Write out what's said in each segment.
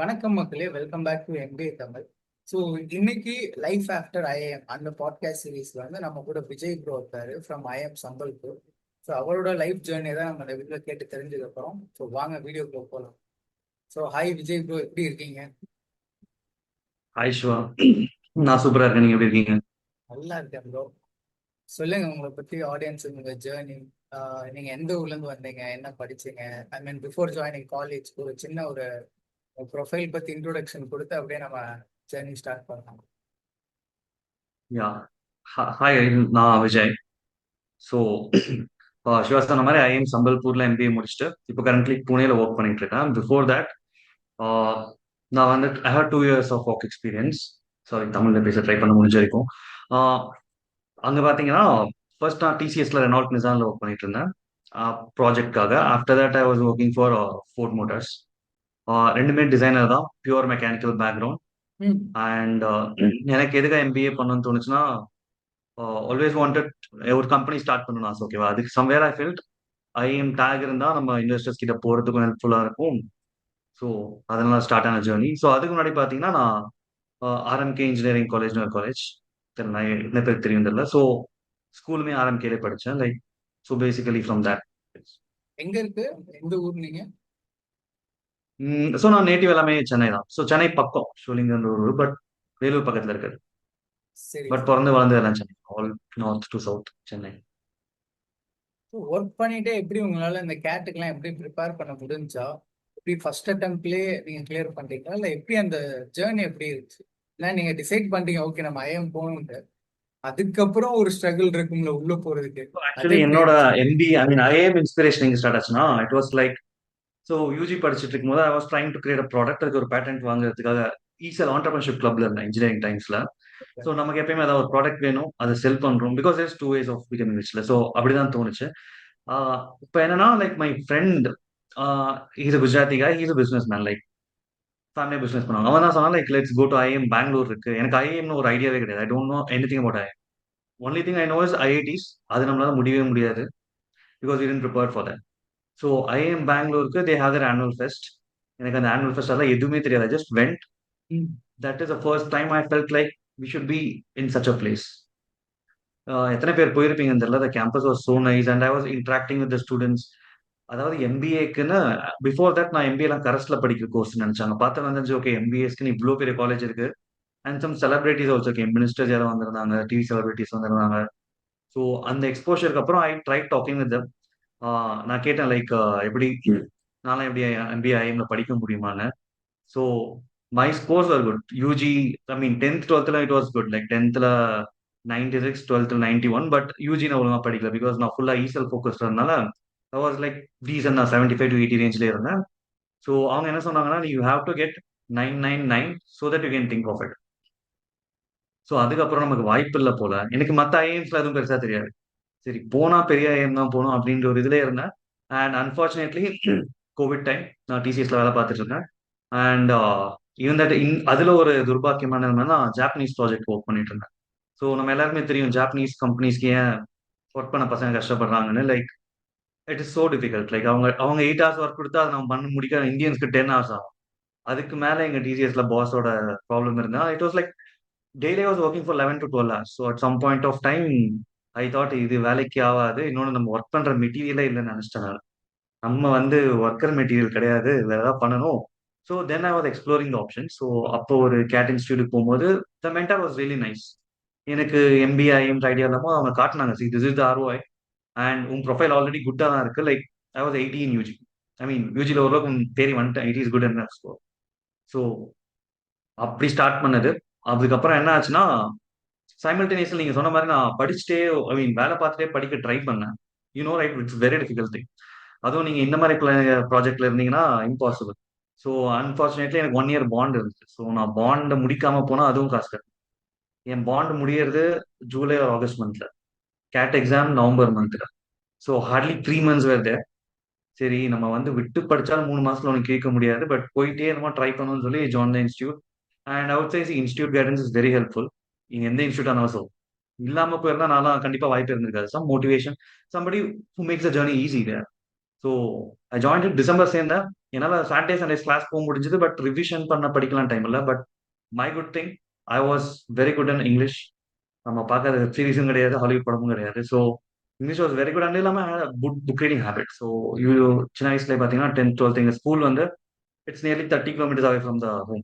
வணக்கம் மக்களே, welcome back to MBA Tamil. So இன்னைக்கு லைஃப் ஆஃப்டர் ஐஏஎம் அந்த பாட்காஸ்ட் சீரீஸ்ல வந்து நம்ம கூட விஜய் ப்ரோ இருக்காரு ஃப்ரம் ஐஏஎம் சம்பல்பூர். ஸோ அவரோட லைஃப் ஜேர்னி தான் நம்ம இந்த வீடியோ கேட்டு தெரிஞ்சுக்க போகிறோம். ஸோ வாங்க வீடியோக்குள்ள போகலாம். ஸோ ஹாய் விஜய் ப்ரோ, எப்படி இருக்கீங்க? ஹாய் சிவா. நான் சூப்பரா இருக்கேன். நீங்க எப்படி இருக்கீங்க? நல்லா இருக்கேன் ப்ரோ. சொல்லுங்க உங்களை பத்தி ஆடியன்ஸ், உங்க ஜேர்னி. நீங்க எந்த ஊர்ல இருந்து வந்தீங்க, என்ன படிச்சீங்க? ஐ மீன் பிஃபோர் ஜாயினிங் காலேஜ் ஒரு சின்ன ஒரு ப்ரொஃபைல் பத்தி இன்ட்ரோடக்ஷன் கொடுத்து அப்படியே நம்ம ஜேர்னி ஸ்டார்ட் பண்ணலாம். யா. ஹாய், நான் விஜய். ஸோ சிவா சொன்ன மாதிரி ஐஎம் சம்பல்பூர்ல எம்பிஏ முடிச்சுட்டு இப்போ கரண்ட்லி புனேல ஒர்க் பண்ணிட்டு இருக்கேன். பிஃபோர் தட் நான் வந்து I have 2 years of work experience. Sorry, தமிழ்ல பேச ட்ரை பண்ண முடிஞ்ச வரைக்கும். ஆஹ் அங்க பாத்தீங்கன்னா ஃபர்ஸ்ட் நான் டிசிஎஸ்ல ரெனால்ட் நிசான்ல ஒர்க் பண்ணிட்டு இருந்தேன் ப்ராஜெக்ட்காக. After that I was working for Ford Motors. ரெண்டுமே டிசைனர் தான், pure mechanical background. Hmm. And எனக்கு எதுக்காக எம்பிஏ பண்ணணும்னு தோணுச்சுன்னா, ஆல்வேஸ் வாண்டட் ஒரு கம்பெனி ஸ்டார்ட் பண்ணணும் ஆசை. ஓகேவா, அதுக்கு somewhere I felt IIM tag இருந்தா நம்ம இன்வெஸ்டர்ஸ் கிட்ட போறதுக்கும் ஹெல்ப்ஃபுல்லா இருக்கும். ஸோ அதனால ஸ்டார்ட் ஆன ஜேர்னி. ஸோ அதுக்கு முன்னாடி பார்த்தீங்கன்னா நான் ஆர்எம்கே இன்ஜினியரிங் காலேஜ்னு ஒரு காலேஜ், என்ன பேருக்கு தெரியும் தெரியல. ஸோ ஸ்கூலுமே ஆர்எம்கேலே படித்தேன். Like so basically from that. எங்க இருக்கு, எந்த ஊர் நீங்க? ஸோ நான் நேட்டிவ் எல்லாமே சென்னை தான். ஸோ சென்னை பக்கம் ஷோலிங்கர் ஒரு ஊர், பட் வேலூர் பக்கத்தில் இருக்குது. சரி. பட் பிறந்து வளர்ந்தது எல்லாம் Chennai, all north to south Chennai. Work பண்ணிட்டே எப்படி உங்களால இந்த கேட்டுக்கெல்லாம் எப்படி ப்ரிப்பேர் பண்ண முடிஞ்சா? எப்படி ஃபர்ஸ்ட் அட்டம்ப்ட்லயே நீங்க கிளியர் பண்ணிட்டீங்களா, இல்ல எப்படி அந்த ஜேர்னி எப்படி இருந்துச்சு? ஏன்னா நீங்க டிசைட் பண்ணிட்டீங்க ஓகே நம்ம ஐஎம் போகணும்ட்டு, அதுக்கப்புறம் ஒரு ஸ்ட்ரகிள் இருக்கும்ல உள்ள போறதுக்கு, அது ஆக்சுவலி எப்படி என்னோட இருந்துச்சு? எம்பிஏ ஐ மீன் ஐஏஎம் இன்ஸ்பிரேஷன் எங்க ஸ்டார்ட் ஆச்சுன்னா, it was like so UG படிச்சுட்டு இருக்கும்போது I was trying to create a product. அதுக்கு ஒரு பேட்டன்ட் வாங்குறதுக்காக ஈஸியாக ஆண்டர்பிரினர்ஷிப் கிளப்ல இருந்தேன் இன்ஜினியரிங் டைம்ஸ்ல. ஸோ நமக்கு எப்பயுமே ஏதாவது ஒரு ப்ராடக்ட் வேணும், அதை செல் பண்றோம். Because there's 2 ways of becoming ரிச்ல. ஸோ அப்படிதான் தோணுச்சு. இப்போ என்னன்னா, like my friend is a Gujarati guy, he's a businessman, like family business பண்ணுவாங்க. அவன் தான் சொன்னான், like let's go to IIM Bangalore இருக்கு. எனக்கு ஐஎம்னு ஒரு ஐடியாவே கிடையாது. I don't know anything about IIM. Only thing I know is IITs. அது நம்மளால முடியவே முடியாது, because we didn't prepare for that. So IIM பெங்களூருக்கு they have their annual fest. எனக்கு அந்த ஆனுவல் ஃபெஸ்ட் அதெல்லாம் எதுவுமே தெரியாது. I just went. That is the first time I felt like we should be in such a place. எத்தனை பேர் போயிருப்பீங்கன்னு தெரியல. The campus was so nice and I was interacting with the students. அதாவது எம்பிஏக்குன்னு before that நான் எம்பிஏலாம் கரஸ்ல படிக்கிற course நினைச்சாங்க. பார்த்தா வந்து ஓகே எம்பிஏஸ்க்குன்னு இவ்வளோ பெரிய காலேஜ் இருக்கு. And some celebrities also came. Ministers யாரும் வந்திருந்தாங்க, டிவி செலிபிரிட்டிஸ் வந்திருந்தாங்க. ஸோ அந்த எக்ஸ்போஷருக்கு அப்புறம் I try talking with them. நான் கேட்டேன் லைக் எப்படி நான்லாம் எப்படி எம்பிஏ ஐஎம்ல படிக்க முடியுமான்னு. So my scores are good. UG I mean 10th 12th it was good. Like 10th 96, 12th 91. But UG நான் ஒழுங்கா படிக்கல, பிகாஸ் நான் ஃபுல்லா ஈசல் ஃபோக்கஸ்ட் இருந்தனால ஐ வாஸ் லைக் டீசன். நான் 75 to 80 ரேஞ்ச்லேயே இருந்தேன். ஸோ அவங்க என்ன சொன்னாங்கன்னா, you have to get 999 so that you can think of it. So அதுக்கப்புறம் நமக்கு வாய்ப்பு இல்லை போல. எனக்கு மற்ற ஐஎம்ஸ்ல எதுவும் பெருசா தெரியாது. சரி போனா பெரிய ஐஎம் தான் போகணும் அப்படின்ற ஒரு இதுல இருந்தேன். அண்ட் அன்பார்ச்சுனேட்லி கோவிட் டைம் நான் டிசிஎஸ்ல வேலை பார்த்துட்டு இருந்தேன். அண்ட் ஈவன் தட் அதுல ஒரு துர்பாக்கியமான என்னன்னா, ஜாப்பனீஸ் ப்ராஜெக்ட் ஒர்க் பண்ணிட்டு இருந்தேன். ஸோ நம்ம எல்லாருமே தெரியும் ஜாப்பனீஸ் கம்பெனிஸ்க்கு ஏன் ஒர்க் பண்ண பசங்க கஷ்டப்படுறாங்கன்னு. Like it is so difficult. Like அவங்க அவங்க 8 hours ஒர்க் கொடுத்தா அதை நம்ம பண்ண முடிக்க இந்தியன்ஸ்க்கு 10 hours ஆகும். அதுக்கு மேல எங்க டிசிஎஸ்ல பாஸோட ப்ராப்ளம் இருந்தா it was like daily was working for 11 to 12 hours. So at some point of time I thought இது வேலைக்கு ஆகாது. இன்னொன்று நம்ம ஒர்க் பண்ற மெட்டீரியலே இல்லைன்னு நினைச்சிட்டேன் நான். நம்ம வந்து ஒர்க்கர் மெட்டீரியல் கிடையாது, வேற ஏதாவது பண்ணணும். So then I was exploring the option. So அப்போ ஒரு கேட் இன்ஸ்டியூட் போகும்போது the mentor was really nice. எனக்கு எம்பிஐஎம் ஐடியா இல்லாமல் அவங்க காட்டினாங்க, see this is the ROI and உன் ப்ரொஃபைல் ஆல்ரெடி குட்டாக தான் இருக்கு. Like I was 80 in UG. I mean யூஜியில் ஓரளவுக்கு தேறி வந்துட்டேன். 80 இஸ் குட் என்ன. ஸோ அப்படி ஸ்டார்ட் பண்ணது. அதுக்கப்புறம் என்ன ஆச்சுன்னா, சைமல்டேனியஸ்லி நீங்க சொன்ன மாதிரி நான் படிச்சுட்டே ஐ மீன் வேலை பார்த்துட்டே படிக்க ட்ரை பண்ணேன். Right, it's very difficult thing. அதுவும் நீங்க இந்த மாதிரி ப்ராஜெக்ட்ல இருந்தீங்கன்னா இம்பாசிபிள். ஸோ அன்பார்ச்சுனேட்லி எனக்கு 1 year பாண்ட் இருந்துச்சு. ஸோ நான் பாண்டை முடிக்காம போனா அதுவும் காசு கட்டணும். என் பாண்ட் முடியறது ஜூலை ஆர் ஆகஸ்ட் மந்த்ல. கேட் எக்ஸாம் நவம்பர் மந்த்ல. ஸோ ஹார்ட்லி 3 months வருது. சரி நம்ம வந்து விட்டு படிச்சாலும் 3 மாசத்துல உனக்கு கேட்க முடியாது, பட் போயிட்டே நம்ம ட்ரை பண்ணணும்னு சொல்லி join the institute. And out size institute guidance is very helpful. நீங்க எந்த இன்ஸ்டியூட் ஆனாலும் இல்லாம போயிருந்தா நான் கண்டிப்பா வாய்ப்பு இருந்திருக்காது. Some motivation, somebody who makes the journey easy there. So I join December சேர்ந்தேன். என்னால் சாட்டர்டே சண்டேஸ் கிளாஸ் போக முடிஞ்சது, பட் ரிவிஷன் பண்ண படிக்கலாம் டைம் இல்லை. But my good thing, I was very good in English. நம்ம பார்க்காத வெப் சீரிஸும் கிடையாது, ஹாலிவுட் படமும் கிடையாது. So English was very good. And இல்லாமல் புக் ரீடிங் ஹேபிட். ஸோ சின்ன வயசுல பார்த்தீங்கன்னா 10th 12th எங்கள் ஸ்கூல் வந்து it's nearly 30 kilometers away from the home.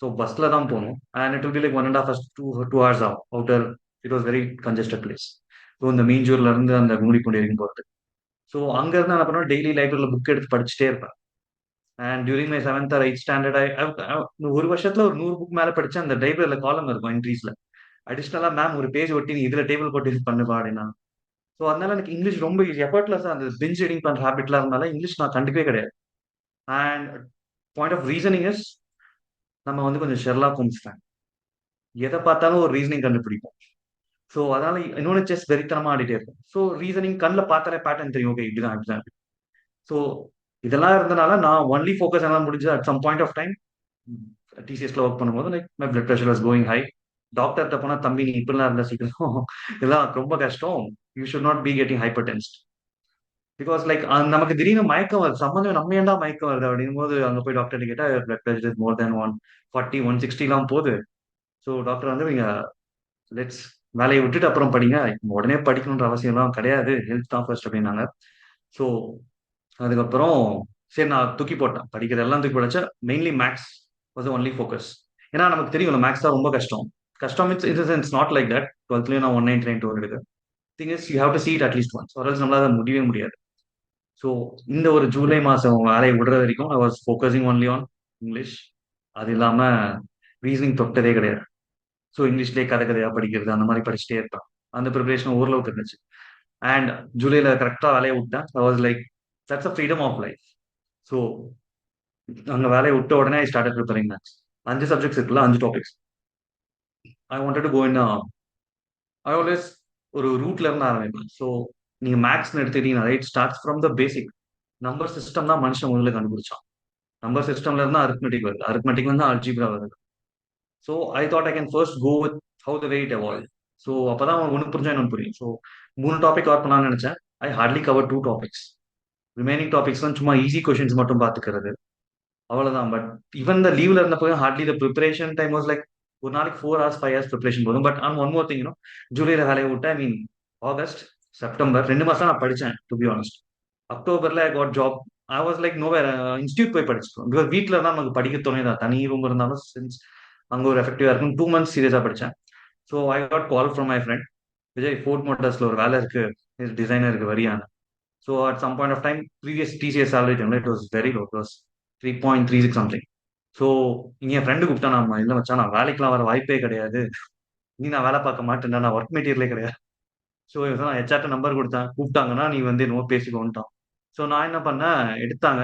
So பஸ்ஸில் தான் போகணும். And it will be like 1.5 hours, 2 hours ஆகும் outer. It was very congested place. So இந்த மீஞ்சூர்ல இருந்து அந்த கும்மிடிப்பூண்டி வரைக்கும் போகிறது. ஸோ அங்கேருந்து என்ன பண்ணுவேன், டெய்லி லைப்ரரியில் புக் எடுத்து படிச்சுட்டே இருப்பேன். And during my 7th or 8th standard ஒரு வருஷத்துல ஒரு 100 புக் மேலே படிச்சேன். அந்த லைப்ரரியில் காலம் இருக்கும் என்ட்ரீஸ்ல. அடிஷ்னலா மேம் ஒரு பேஜ் ஒட்டி நீ இதுல டேபிள் போட்டு இது பண்ணுப்பா அப்படின்னா. ஸோ அதனால எனக்கு இங்கிலீஷ் ரொம்ப ஈஸி. எஃபர்ட்லெஸ் அந்த பிஞ்ச் ரீடிங் பண்ற ஹேபிட்லாம் இருந்தால இங்கிலீஷ் நான் கண்டிப்பே கிடையாது. And point of reasoning is, நம்ம வந்து கொஞ்சம் ஷெர்லாக் ஹோம்ஸ் ஃபேன். எதை பார்த்தாலும் ஒரு ரீசனிங் கண்டுபிடிப்போம். ஸோ அதனால இன்னொன்று செஸ் வெறித்தனமா ஆடிட்டே இருக்கும். ஸோ ரீசனிங் கண்ணில் பார்த்தாலே பேட்டர்ன் தெரியும். ஓகே இப்படிதான் இப்படிதான். ஸோ இதெல்லாம் இருந்தனால நான் ஒன்லி ஃபோக்கஸ் எல்லாம் முடிஞ்சது. At some point of time டிசிஎஸ்ல ஒர்க் பண்ணும்போது like my blood pressure was going high. டாக்டர்கிட்ட போனா, தம்பி நீ இப்படிலாம் இருந்தா சீக்கிரம் இதெல்லாம் ரொம்ப கஷ்டம், you should not be getting hyper tensed. Because like நமக்கு திடீர்னு மயக்கம் வருது, சம்மந்தம் நம்ம ஏன்டா மயக்கம் வருது அப்படிங்கும் போது அங்கே போய் டாக்டர் கேட்டா பிளட் ப்ரெஷர் இஸ் மோர் தேன் 140 160 போகுது. ஸோ டாக்டர் வந்து நீங்க லெட்ஸ் வேலையை விட்டுட்டு அப்புறம் படிங்க, உடனே படிக்கணுன்ற அவசியம்லாம் கிடையாது, ஹெல்த் தான் ஃபர்ஸ்ட் அப்படின்னாங்க. ஸோ அதுக்கப்புறம் சரி நான் தூக்கி போட்டேன், படிக்கிறதெல்லாம் தூக்கி போட்டேன். Mainly maths was only focus. ஏன்னா நமக்கு தெரியும் மேக்ஸ் தான் ரொம்ப கஷ்டம். கஷ்டம் it's not like that. 12th நான் 199 எடுக்கு. Thing is you have to see it at least once, ஒரு நம்மளால முடியவே முடியாது. ஸோ இந்த ஒரு ஜூலை மாதம் வேலையை விடுற வரைக்கும் I was focusing only on English. அது இல்லாமல் ரீசனிங் தொட்டதே கிடையாது. ஸோ இங்கிலீஷ்லேயே கதை கதையாக படிக்கிறது அந்த மாதிரி படிச்சுட்டே இருப்பேன். அந்த ப்ரிப்பரேஷன் ஓரளவுக்கு இருந்துச்சு. அண்ட் ஜூலையில் கரெக்டாக வேலையை விட்டேன். I was like that's a freedom of life. So அங்கே வேலையை விட்ட உடனே I started preparing maths. 5 subjects இருக்குல்ல, 5 topics. I wanted to go in I always ஒரு ரூட்ல இருந்து ஆரம்பிப்பேன். ஸோ நீங்க மேக்ஸ்னு எடுத்துக்கிட்டீங்கன்னா it starts from the basic. Number system தான் மனுஷன் முதல்ல கண்டுபிடிச்சான். நம்பர் சிஸ்டம்ல இருந்து அரித்மெட்டிக் வருது, அரித்மெட்டிக்ல இருந்து அல்ஜிப்ரா வருது. So I thought I can first go with how the way it evolve. So அப்பதான் அவன் ஒன்று புரிஞ்சா இன்னொன்று புரியும். ஸோ 3 டாபிக் கவர் பண்ணலாம்னு நினைச்சேன். I hardly cover 2 topics. Remaining டாபிக்ஸ்லாம் சும்மா ஈஸி கொஷின்ஸ் மட்டும் பார்த்துக்கிறது, அவ்வளவுதான். பட் ஈவன் த லீவ்ல இருந்தப்போ hardly the preparation time was like ஒரு நாளைக்கு 4 hours 5 hours ப்ரிப்பரேஷன் போதும். But on one more thing, ஜூலைல வேலையை விட்டேன். ஐ மீன் ஆகஸ்ட் செப்டம்பர் 2 மாசம் நான் படித்தேன் டு பி ஆனஸ்ட். அக்டோபர்ல I got job. I was like no வேற இன்ஸ்டியூட் போய் படிச்சிட்டோம். பிகாஸ் வீட்டில் தான் நமக்கு படிக்க தோணுதான், தனி ரூம் இருந்தாலும் சின்ஸ் அங்கே ஒரு எஃபெக்டிவா இருக்கும். 2 months சீரியஸாக படித்தேன். So I got call from my friend Vijay, Ford மோட்டர்ஸ்ல ஒரு வேலை இருக்கு, டிசைனருக்கு வரியான. So at some point of time previous TCS salary டைம்ல it was very low, it was 3.36 something. So இங்கே என் ஃப்ரெண்டு கூப்பிட்டா, நான் இல்லை வச்சா நான் வேலைக்கெல்லாம் வர வாய்ப்பே கிடையாது, நீ நான் வேலை பார்க்க மாட்டேன், நான் ஒர்க் மெட்டீரியலே கிடையாது. ஸோ நான் ஹெச்ஆர்ட்ட நம்பர் கொடுத்தேன், கூப்பிட்டாங்கன்னா நீ வந்து நோ பேசிக்கோன்ட்டான். ஸோ நான் என்ன பண்ணேன், எடுத்தாங்க.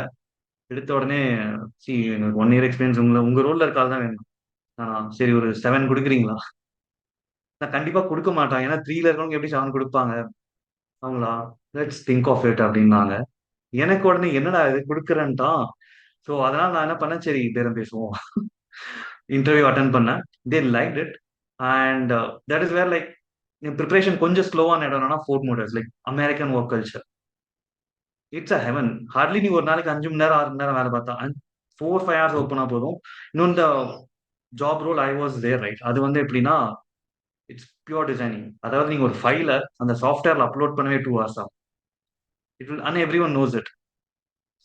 எடுத்த உடனே சி எனக்கு 1 year எக்ஸ்பீரியன்ஸ், உங்க ரோல்ல இருக்காது தான் வேணும். சரி ஒரு 7 கொடுக்குறீங்களா? நான் கண்டிப்பா கொடுக்க மாட்டான், ஏன்னா 3ல இருக்கவங்க எப்படி 7 கொடுப்பாங்க அவங்களா? லெட்ஸ் திங்க் ஆஃப் இட் அப்படின்னாங்க. எனக்கு உடனே என்னடா இது கொடுக்குறேன்ட்டான். ஸோ அதனால நான் என்ன பண்ணேன், சரி பேரம் பேசுவோம். இன்டர்வியூ அட்டன் பண்ணேன். They like it. And that is where like preparation கொஞ்சம் ஸ்லோவான இடம்னா Ford Motors, like American work culture. It's a heaven. Hardly நீ ஒரு நாளைக்கு 5 மணி நேரம் 6 மணி நேரம் வேலை பார்த்தா 4-5 hours ஒர்க் பண்ணா போதும். இன்னொன்று job role I was there right. அது வந்து எப்படின்னா இட்ஸ் பியூர் டிசைனிங். அதாவது நீங்க ஒரு ஃபைல அந்த சாஃப்ட்வேர்ல அப்லோட் பண்ணவே 2 hours ஆகும். It will and every one knows it.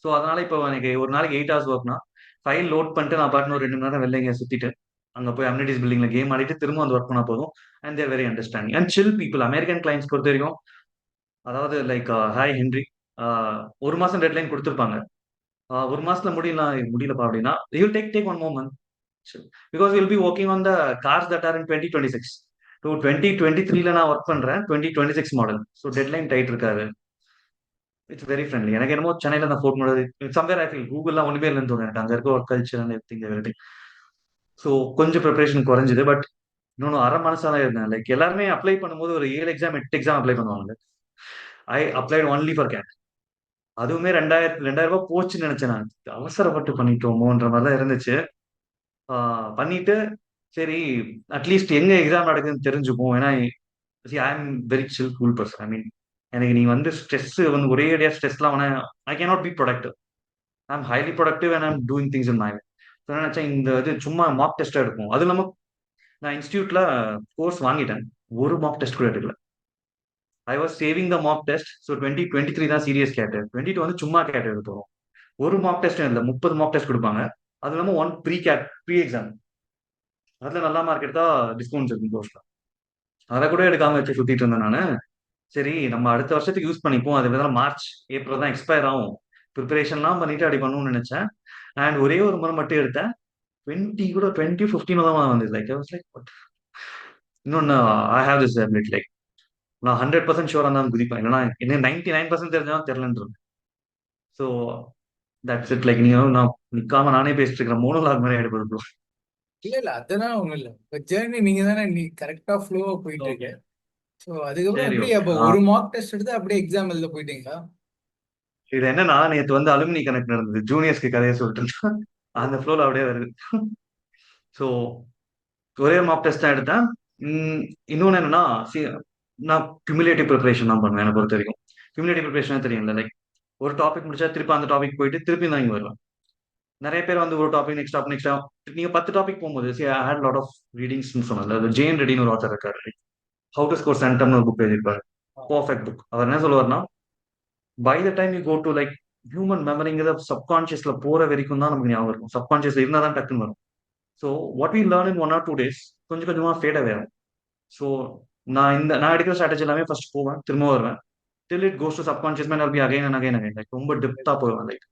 So அதனால இப்போ எனக்கு ஒரு நாளைக்கு 8 hours ஒர்க்னா ஃபைல் லோட் பண்ணிட்டு நான் பாட்டு ஒரு 2 மணி நேரம் வெளில இங்கே சுத்திட்டு அங்கே போய் அம்யூனிட்டிஸ் பில்டிங்ல கேம் ஆடிட்டு திரும்ப வந்து ஒர்க் பண்ணா போதும். And they're very understanding and chill people. American clients பொறுத்த வரைக்கும், அதாவது லைக் ஹாய் ஹென்ரி, ஒரு மாசம் டெட்லைன் கொடுத்துருப்பாங்க. ஒரு மாசத்துல முடியலப்பா அப்படின்னா you take 1 more month. Because will be working on the cars that are in 2026. 2023ல நான் ஒர்க் பண்றேன் 2026 மாடல். ஸோ டெட்லைன் டைட் இருக்காது. It's very friendly. எனக்கு என்னமோ சென்னையில தான் Ford motor somewhere I feel கூகுள்லாம் ஒன்றுமே இல்லைன்னு தோணும் எனக்கு. அங்கே இருக்க work culture and everything. So கொஞ்சம் ப்ரிப்பரேஷன் குறைஞ்சிது. பட் இன்னொன்று அரை மனசாக தான் இருந்தேன். லைக் எல்லாருமே அப்ளை பண்ணும்போது ஒரு 7 எக்ஸாம் 8 எக்ஸாம் அப்ளை பண்ணுவாங்க. I applied only for CAT. அதுவுமே 2000 ரூபாய் போச்சுன்னு நினைச்சேன் நான். அவசரப்பட்டு பண்ணிட்டோமோன்ற மாதிரி தான் இருந்துச்சு. பண்ணிட்டு சரி அட்லீஸ்ட் எங்க எக்ஸாம் நடக்குதுன்னு தெரிஞ்சுப்போம். ஏன்னா I am very chill cool person. I mean எனக்கு நீ வந்து ஸ்ட்ரெஸ் வந்து ஒரே அடியா ஸ்ட்ரெஸ்லாம் வேணா, I cannot be productive. I am highly productive and I am doing things in my way. நினைச்சேன் இந்த இது சும்மா மார்க் டெஸ்டா இருக்கும். அது இல்லாம நான் இன்ஸ்டியூட்ல கோர்ஸ் வாங்கிட்டேன், ஒரு மார்க் டெஸ்ட் கூட எடுக்கல. I was saving the mark test. So 2023 தான் சீரியஸ் கேட்டு, 22 வந்து சும்மா கேட்டு எடுத்தோம். ஒரு மார்க் டெஸ்ட் இல்லை, 30 மார்க் டெஸ்ட் கொடுப்பாங்க. அது இல்லாம ஒன் ப்ரீ எக்ஸாம். அதுல நல்லா மார்க் எடுத்தா டிஸ்கவுண்ட்ஸ் இருக்கும் கோர்ஸ்ல. அதை கூட எடுக்காம வச்சு சுத்திட்டு இருந்தேன் நானு. சரி நம்ம அடுத்த வருஷத்துக்கு யூஸ் பண்ணிப்போம், அது பதிலா மார்ச் ஏப்ரல் தான் எக்ஸ்பயர் ஆகும், ப்ரிப்பரேஷன்லாம் பண்ணிட்டு அப்படி பண்ணணும்னு நினைச்சேன். அண்ட் ஒரே ஒரு முறை மட்டும் எடுத்தேன். 2015 தான் வந்து லைக் ஐ வாஸ் லைக் இன்னொன்னு, I have this ability like நான் 100% ஷூரா தான் குதிப்பேன், இல்லைன்னா என்ன 99% தெரிஞ்சாலும் தெரியலன்றது. So that's it. லைக் நீங்க நான் நிக்காம நானே பேசிட்டு இருக்கிறேன், மோனோலாக் மாதிரி ஆயிடுது ப்ரோ. இல்ல இல்ல, அதெல்லாம் ஒண்ணும் இல்ல. இப்ப ஜேர்னி நீங்க தானே, நீ கரெக்டா ஃப்ளோவா போயிட்டு ஓகே. இருக்கு. ஸோ அதுக்கப்புறம் சரி எப்படி ஓகே. அப்போ ஒரு மார்க் டெஸ்ட் எடுத்து அப்படியே எக்ஸாம் எழுத போயிட்டீங்களா? இது என்னன்னா, நேத்து வந்து அலுமினி கனெக்ட் நடந்தது, ஜூனியர்ஸ்க்கு கதையை சொல்லிட்டு இருந்தேன். அந்த ஃப்ளோல அப்படியே வருது. ஸோ ஒரே மார்க் டெஸ்ட் தான் எடுத்தேன். உம், இன்னொன்னு என்னன்னா, see, நான் கியூமுலேட்டிவ் ப்ரிப்பரேஷன் தான் பண்ணுவேன் என்னை பொறுத்த வரைக்கும். கியூமுலேட்டிவ் ப்ரிப்பரேஷன் தெரியும்ல, லைக் ஒரு டாபிக் முடிச்சா திருப்பி அந்த டாபிக் போயிட்டு திருப்பி தான் இங்க வருவேன். நிறைய பேர் வந்து ஒரு டாபிக் நெக்ஸ்ட் நீங்க 10 டாபிக் போகும்போது ஐ ஹேட் லாட் ஆஃப் ரீடிங்ஸ் சொன்னல. ஜேன் ரெடின்னு ஒரு ஆத்தர் இருக்காரு, ஹவு டு ஸ்கோர் சென்டம்னு ஒரு புக் எழுதியிருப்பாரு, பர்ஃபெக்ட் புக். அவர் என்ன சொல்லுவார்னா, by the time you go to like human மெமரிங்கிறத சப்கான்சியஸ்ல போற வரைக்கும் தான் நமக்கு ஞாபகம் இருக்கும். சப்கான்சியஸ்ல இருந்தால் தான் டக்குன்னு வரும். So what we learn in 1 or 2 days கொஞ்சம் கொஞ்சமா ஃபேட் அவே ஆகும். ஸோ நான் எடுக்கிற ஸ்ட்ராட்டஜி எல்லாமே ஃபர்ஸ்ட் போவேன், திரும்ப வருவேன், till it goes to subconscious mind. I'll be again and again and again, like ரொம்ப டெப்தா போவேன் like.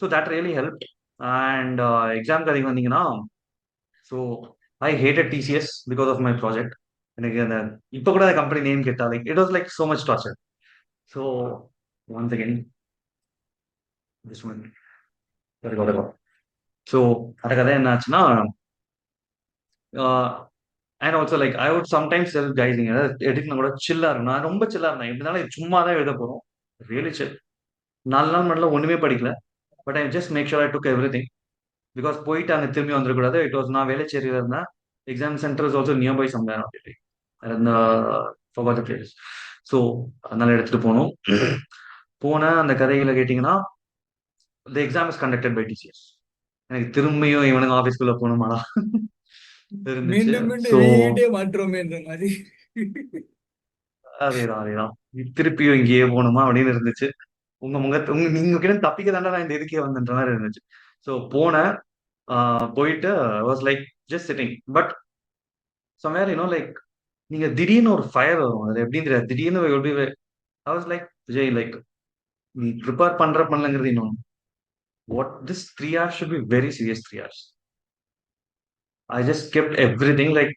So that really help. And exam கதைக்கு வந்தீங்கன்னா, so I hated TCS because of my project. எனக்கு அந்த இப்போ கூட அந்த கம்பெனி நேம் கேட்டா like it was like so much torture. So once again this one so அந்த கதை என்ன ஆச்சுன்னா, and also like I would sometimes sell guys, நீங்க எடுக்கணும் கூட சில்லா இருக்கும். நான் ரொம்ப சில்லா இருந்தேன், எப்படினாலும் இது சும்மா தான் எழுத போறோம், ரியலி சில். 4 நாள் மட்டும் ஒண்ணுமே படிக்கல. But I just make sure I took everything. Because போயிட்டு அங்கே திரும்பி வந்துடக்கூடாது. இட் வாஸ் நான் வேலைச்சேரியில் இருந்தேன். Exam centre is also nearby somewhere அந்த ஃபர்காட் தி பிளேஸ். ஸோ அதனால எடுத்துட்டு போனோம். போனேன். அந்த கதைகளை கேட்டிங்கன்னா, the exam is conducted by TCS. எனக்கு திரும்பியும் இவனுங்க ஆஃபீஸ்க்குள்ள போகணுமாடா இருந்துச்சு. மீண்டும் மீண்டும் ஸோ வீட்டே மாற்றோமேன்ற மாதிரி. அதேதான் அதேதான், திருப்பியும் இங்கேயே போகணுமா அப்படின்னு இருந்துச்சு. நீங்க கிட்ட தப்பிக்க தாண்டா நான் இந்த இதுக்கே வந்தேன்ற மாதிரி இருந்துச்சு. ஸோ போனேன். போயிட்டு was like just sitting. But somewhere like நீங்க திடீர்னு ஒரு ஃபயர் வரும், அது எப்படின்னு தெரியாது, திடீர்னு ஐ வாஸ் லைக் விஜய், லைக் நீ ப்ரிப்பேர் பண்ணலங்கிறது இன்னொன்று. What this 3 hours should be very serious 3 hours. I just kept everything like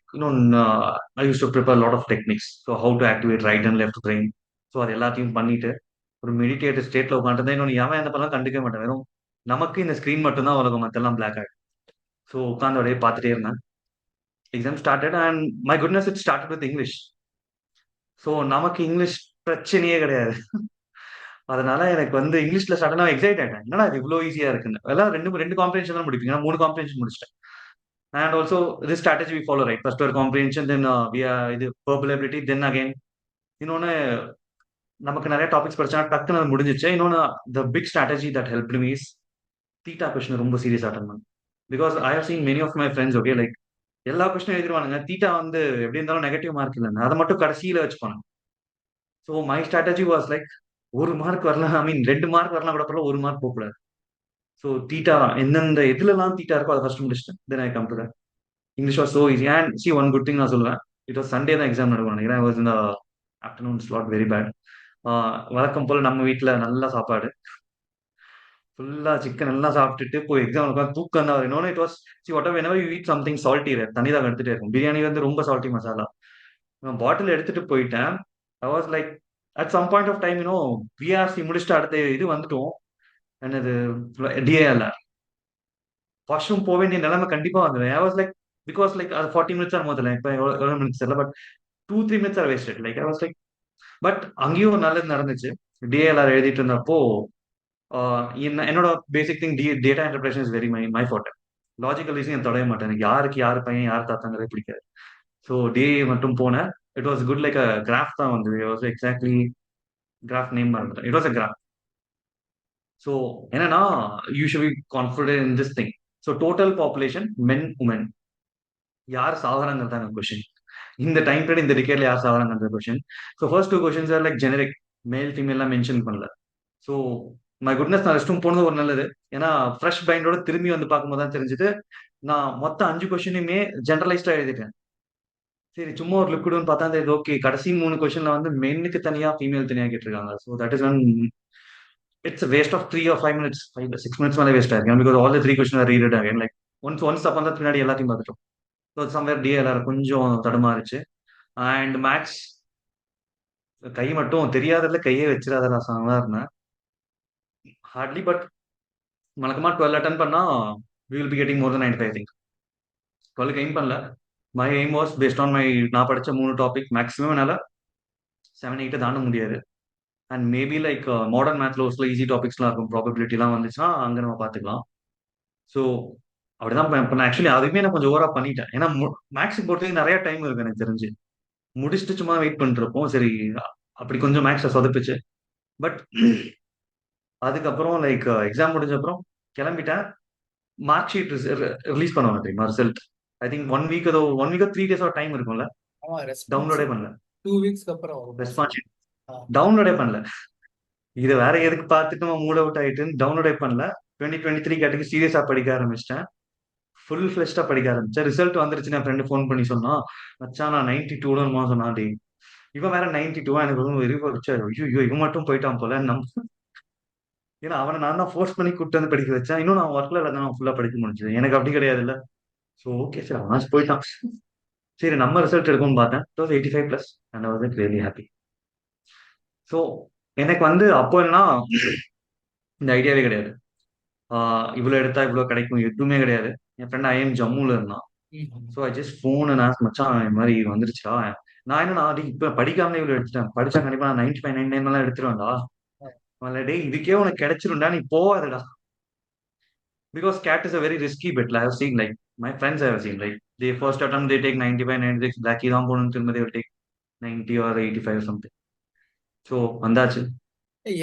I used to prepare a lot of techniques. So how to activate right and left brain. So அது எல்லாத்தையும் பண்ணிட்டு ஒரு meditative ஸ்டேட்ல உட்காந்துருந்தேன். இன்னொன்று எவன் எந்த பண்ணலாம் கண்டுக்க மாட்டேன், வெறும் நமக்கு இந்த ஸ்க்ரீன் மட்டும்தான் உலகம், மற்றெல்லாம் பிளாக் ஆகிடும். ஸோ உட்காந்து அப்படியே பார்த்துட்டே இருந்தேன். Exam started and my goodness it started with English. So நமக்கு இங்கிலீஷ் பிரச்சனையே கிடையாது. அதனால எனக்கு வந்து இங்கிலீஷ்ல சடனா எக்ஸைட் ஆயிட்டேன், என்னடா இது இவ்வளோ ஈஸியா இருக்குன்னு. எல்லாம் ரெண்டு ரெண்டு காம்ப்ரிஹென்ஷன் தான் முடிப்பீங்க, நான் 3 காம்ப்ரிஹென்ஷன் முடிச்சிட்டேன். And also this strategy we follow, right? First ஒரு comprehension, then we are இது verbal ability, then again இன்னொன்னு நமக்கு நிறைய டாபிக்ஸ் படிச்சா டக்குன்னு அது முடிஞ்சிச்சு. இன்னொன்னு the big strategy that helped me is theta question ரொம்ப சீரியஸ் அட்டன் பண்ணேன். Because I have seen many of my friends, okay, like எல்லா கொஸ்டினும் எழுதிருவானுங்க, தீட்டா வந்து எப்படி இருந்தாலும் நெகட்டிவ் மார்க் இல்லைன்னு அதை மட்டும் கடைசியில வச்சுப்பாங்க. So my strategy was like 1 mark வரலாம், ஐ மீன் 2 மார்க் வரலாம் கூட பரவாயில்ல, 1 மார்க் போகக்கூடாது. ஸோ தீட்டா எந்தெந்த எதுலலாம் தீட்டா இருக்கோ அதை ஃபர்ஸ்ட் முடிச்சிட்டேன். Then I come to that. English was so easy. And see one good thing நான் சொல்லுவேன், இட் வாஸ் சண்டே தான் எக்ஸாம் நடக்கும் நினைக்கிறேன். வாஸ் இந்த ஆஃப்டர்நூன் ஸ்லாட், வெரி பேட். வழக்கம் போல் நம்ம வீட்டில் நல்ல சாப்பாடு, ஃபுல்லா சிக்கன் எல்லாம் சாப்பிட்டுட்டு போய் எக்ஸாம் உட்காந்து தூக்கம் தான் வரும். இன்னொன்று it was see what ever you eat something salty, தண்ணி தான் எடுத்துகிட்டே இருக்கும். பிரியாணி வந்து ரொம்ப சால்ட்டி மசாலா. நான் பாட்டில் எடுத்துட்டு போயிட்டேன். I was like at some point of time PRC முடிச்சுட்டு அடுத்த இது வந்துட்டோம், என்னது டிஏஎல்ஆர். வாஷ்ரூம் போக வேண்டிய நிலைமை கண்டிப்பா வந்துடும். I was like because like அது 40 minutes முதல்ல, இப்போ எவ்வளோ மினிட்ஸ் தெரியல, but 2-3 minutes are wasted. Like I was like, but அங்கேயும் ஒரு நல்லது நடந்துச்சு. டிஏஎல்ஆர் எழுதிட்டு இருந்தப்போ என்னோட basic thing data interpretation is very my forte. Logical reason தொடவே மாட்டேன், எனக்கு யாருக்கு யார் பையன் யார் தாத்தாங்கிறதே பிடிக்காது. ஸோ டே மட்டும் போனேன். It was good, like a graph தான் வந்தது. வாஸ் எக்ஸாக்ட்லி கிராஃப் நேம் மறந்துட்டேன். It was a graph. So என்னன்னா you should be confident in this thing. So total population men women யார் சாகுறாங்கிறது தான் கொஸ்டின். இந்த டைம் பீரியட் இந்த டிகேட்ல யார் சாகுறாங்கிறது question. So first two questions are like generic, male ஃபீமேல்லாம் மென்ஷன் பண்ணல. ஸோ மை குட்னஸ், நான் ரெஸ்ட் ரூம் போனது ஒரு நல்லது. ஏன்னா ஃப்ரெஷ் மைண்டோட திரும்பி வந்து பார்க்கும்போது தான் தெரிஞ்சது நான் மொத்த 5 கொஸ்டினுமே ஜென்ரலைஸ்டா எழுதிட்டேன். சரி சும்மா ஒரு லிக்விட்னு பார்த்தா இது ஓகே. கடைசி 3 கொஸ்டின்ல வந்து மென்னுக்கு தனியா ஃபீமேல் தனியா கேட்டிருக்காங்க. So that is one, it's waste of 3 or 5 minutes, 5 6 minutes மேலே வேஸ்ட் ஆயிருக்கு. Because all the 3 question are read again. Like once அப்போ தான் பின்னாடி எல்லாத்தையும் பார்த்துட்டோம். ஸோ சம்வேர் டிஎல்ஆர் கொஞ்சம் தடுமாறுச்சு. அண்ட் மேக்ஸ் கை மட்டும் தெரியாததுல கையே வச்சிடாத சாங் தான் இருந்தேன் ஹார்ட்லி. பட் வழக்கமா 12 அட்டன் பண்ணா we will be getting more then 95 I think. 12 aim பண்ணல. My aim was based on my நான் படிச்ச 3 டாபிக் மேக்ஸிமம் என்னால 7 8 தாண்ட முடியாது. அண்ட் மேபி லைக் மாடர்ன் மேத்ல ஒரு சில ஈஸி டாபிக்ஸ்லாம் இருக்கும், ப்ராபபிலிட்டிலாம் வந்துச்சுன்னா அங்கே நம்ம பார்த்துக்கலாம். ஸோ அப்படிதான் இப்போ நான் ஆக்சுவலி அதுவுமே நான் கொஞ்சம் ஓவரா பண்ணிட்டேன். ஏன்னா மேக்ஸுக்கு பொறுத்தவரைக்கும் நிறைய டைம் இருக்கு எனக்கு தெரிஞ்சு. முடிச்சுட்டு சும்மா வெயிட் பண்ணிருப்போம். சரி அப்படி கொஞ்சம் மேக்ஸை சொதப்பிச்சு. பட் அதுக்கப்புறம் லைக் எக்ஸாம் முடிஞ்ச அப்புறம் கிளம்பிட்டேன். மார்க் ஷீட் ரிலீஸ் பண்ணுவாங்க தெரியுமா, ரிசல்ட். ஐ திங்க் 1 வீக் ஏதோ 1 வீக் 3 டேஸ் டைம் இருக்கும்ல. ஆமா, ரெஸ்பான்ஸ் டவுன்லோடே பண்ணல. 2 வீக்ஸ்க்கு அப்புறம் வரும் ரெஸ்பான்ஸ் mostly. ஷீட் ஆ, டவுன்லோடே பண்ணல. இதை வேற எதுக்கு பார்த்துட்டு நம்ம மூட் அவுட் ஆயிட்டுன்னு டவுன்லோடே பண்ணல. 2023 கேட்டகரி சீரியஸா படிக்க ஆரம்பிச்சிட்டேன். ஃபுல் ஃபிளெஷ்டா படிக்க ஆரம்பிச்சேன். ரிசல்ட் வந்துருச்சு. என் ஃப்ரெண்டு ஃபோன் பண்ணி சொன்னா, மச்சான் நான் 92 சொன்னா. டே இவன் வேற 92. எனக்கு ரொம்ப வெறி வச்சு, ஐயோ இவன் மட்டும் போயிட்டான் போல நம்ம. ஏன்னா அவனை நான் தான் ஃபோர்ஸ் பண்ணி கூப்பிட்டு வந்து படிக்க வச்சேன். இன்னும் நான் ஒர்க்ல இல்லை, நான் ஃபுல்லா படிக்க முடிஞ்சது. எனக்கு அப்படி கிடையாது இல்ல. ஸோ ஓகே சரி அவனாச்சு போயிட்டான். சரி நம்ம ரிசல்ட் எடுக்கும்னு பார்த்தேன். It was 85+ and I was really happy. So எனக்கு வந்து அப்போ என்னன்னா இந்த ஐடியாவே கிடையாது. இவ்வளோ எடுத்தா இவ்வளோ கிடைக்கும் எதுவுமே கிடையாது. என் ஃப்ரெண்ட் ஐஎம் ஜம்முல இருந்தான். ம். So I just phone and ask மச்சான் இந்த மாதிரி வந்துருச்சா. நான் என்ன இப்போ படிக்காமலே இவ்வளோ எடுத்துட்டேன். படிச்சா கண்டிப்பா நான் 95 99 எடுத்துருவேன்டா. டே இதுக்கே உனக்கு கிடைச்சிரும்டா, நீ போவாதடா. Because cat is a very risky bet. I have seen like my friends I have seen like they first attempt they take 95 96, Blackie தான் போகணும்னு திரும்ப they will take 90 or 85 or something. So வந்தாச்சு.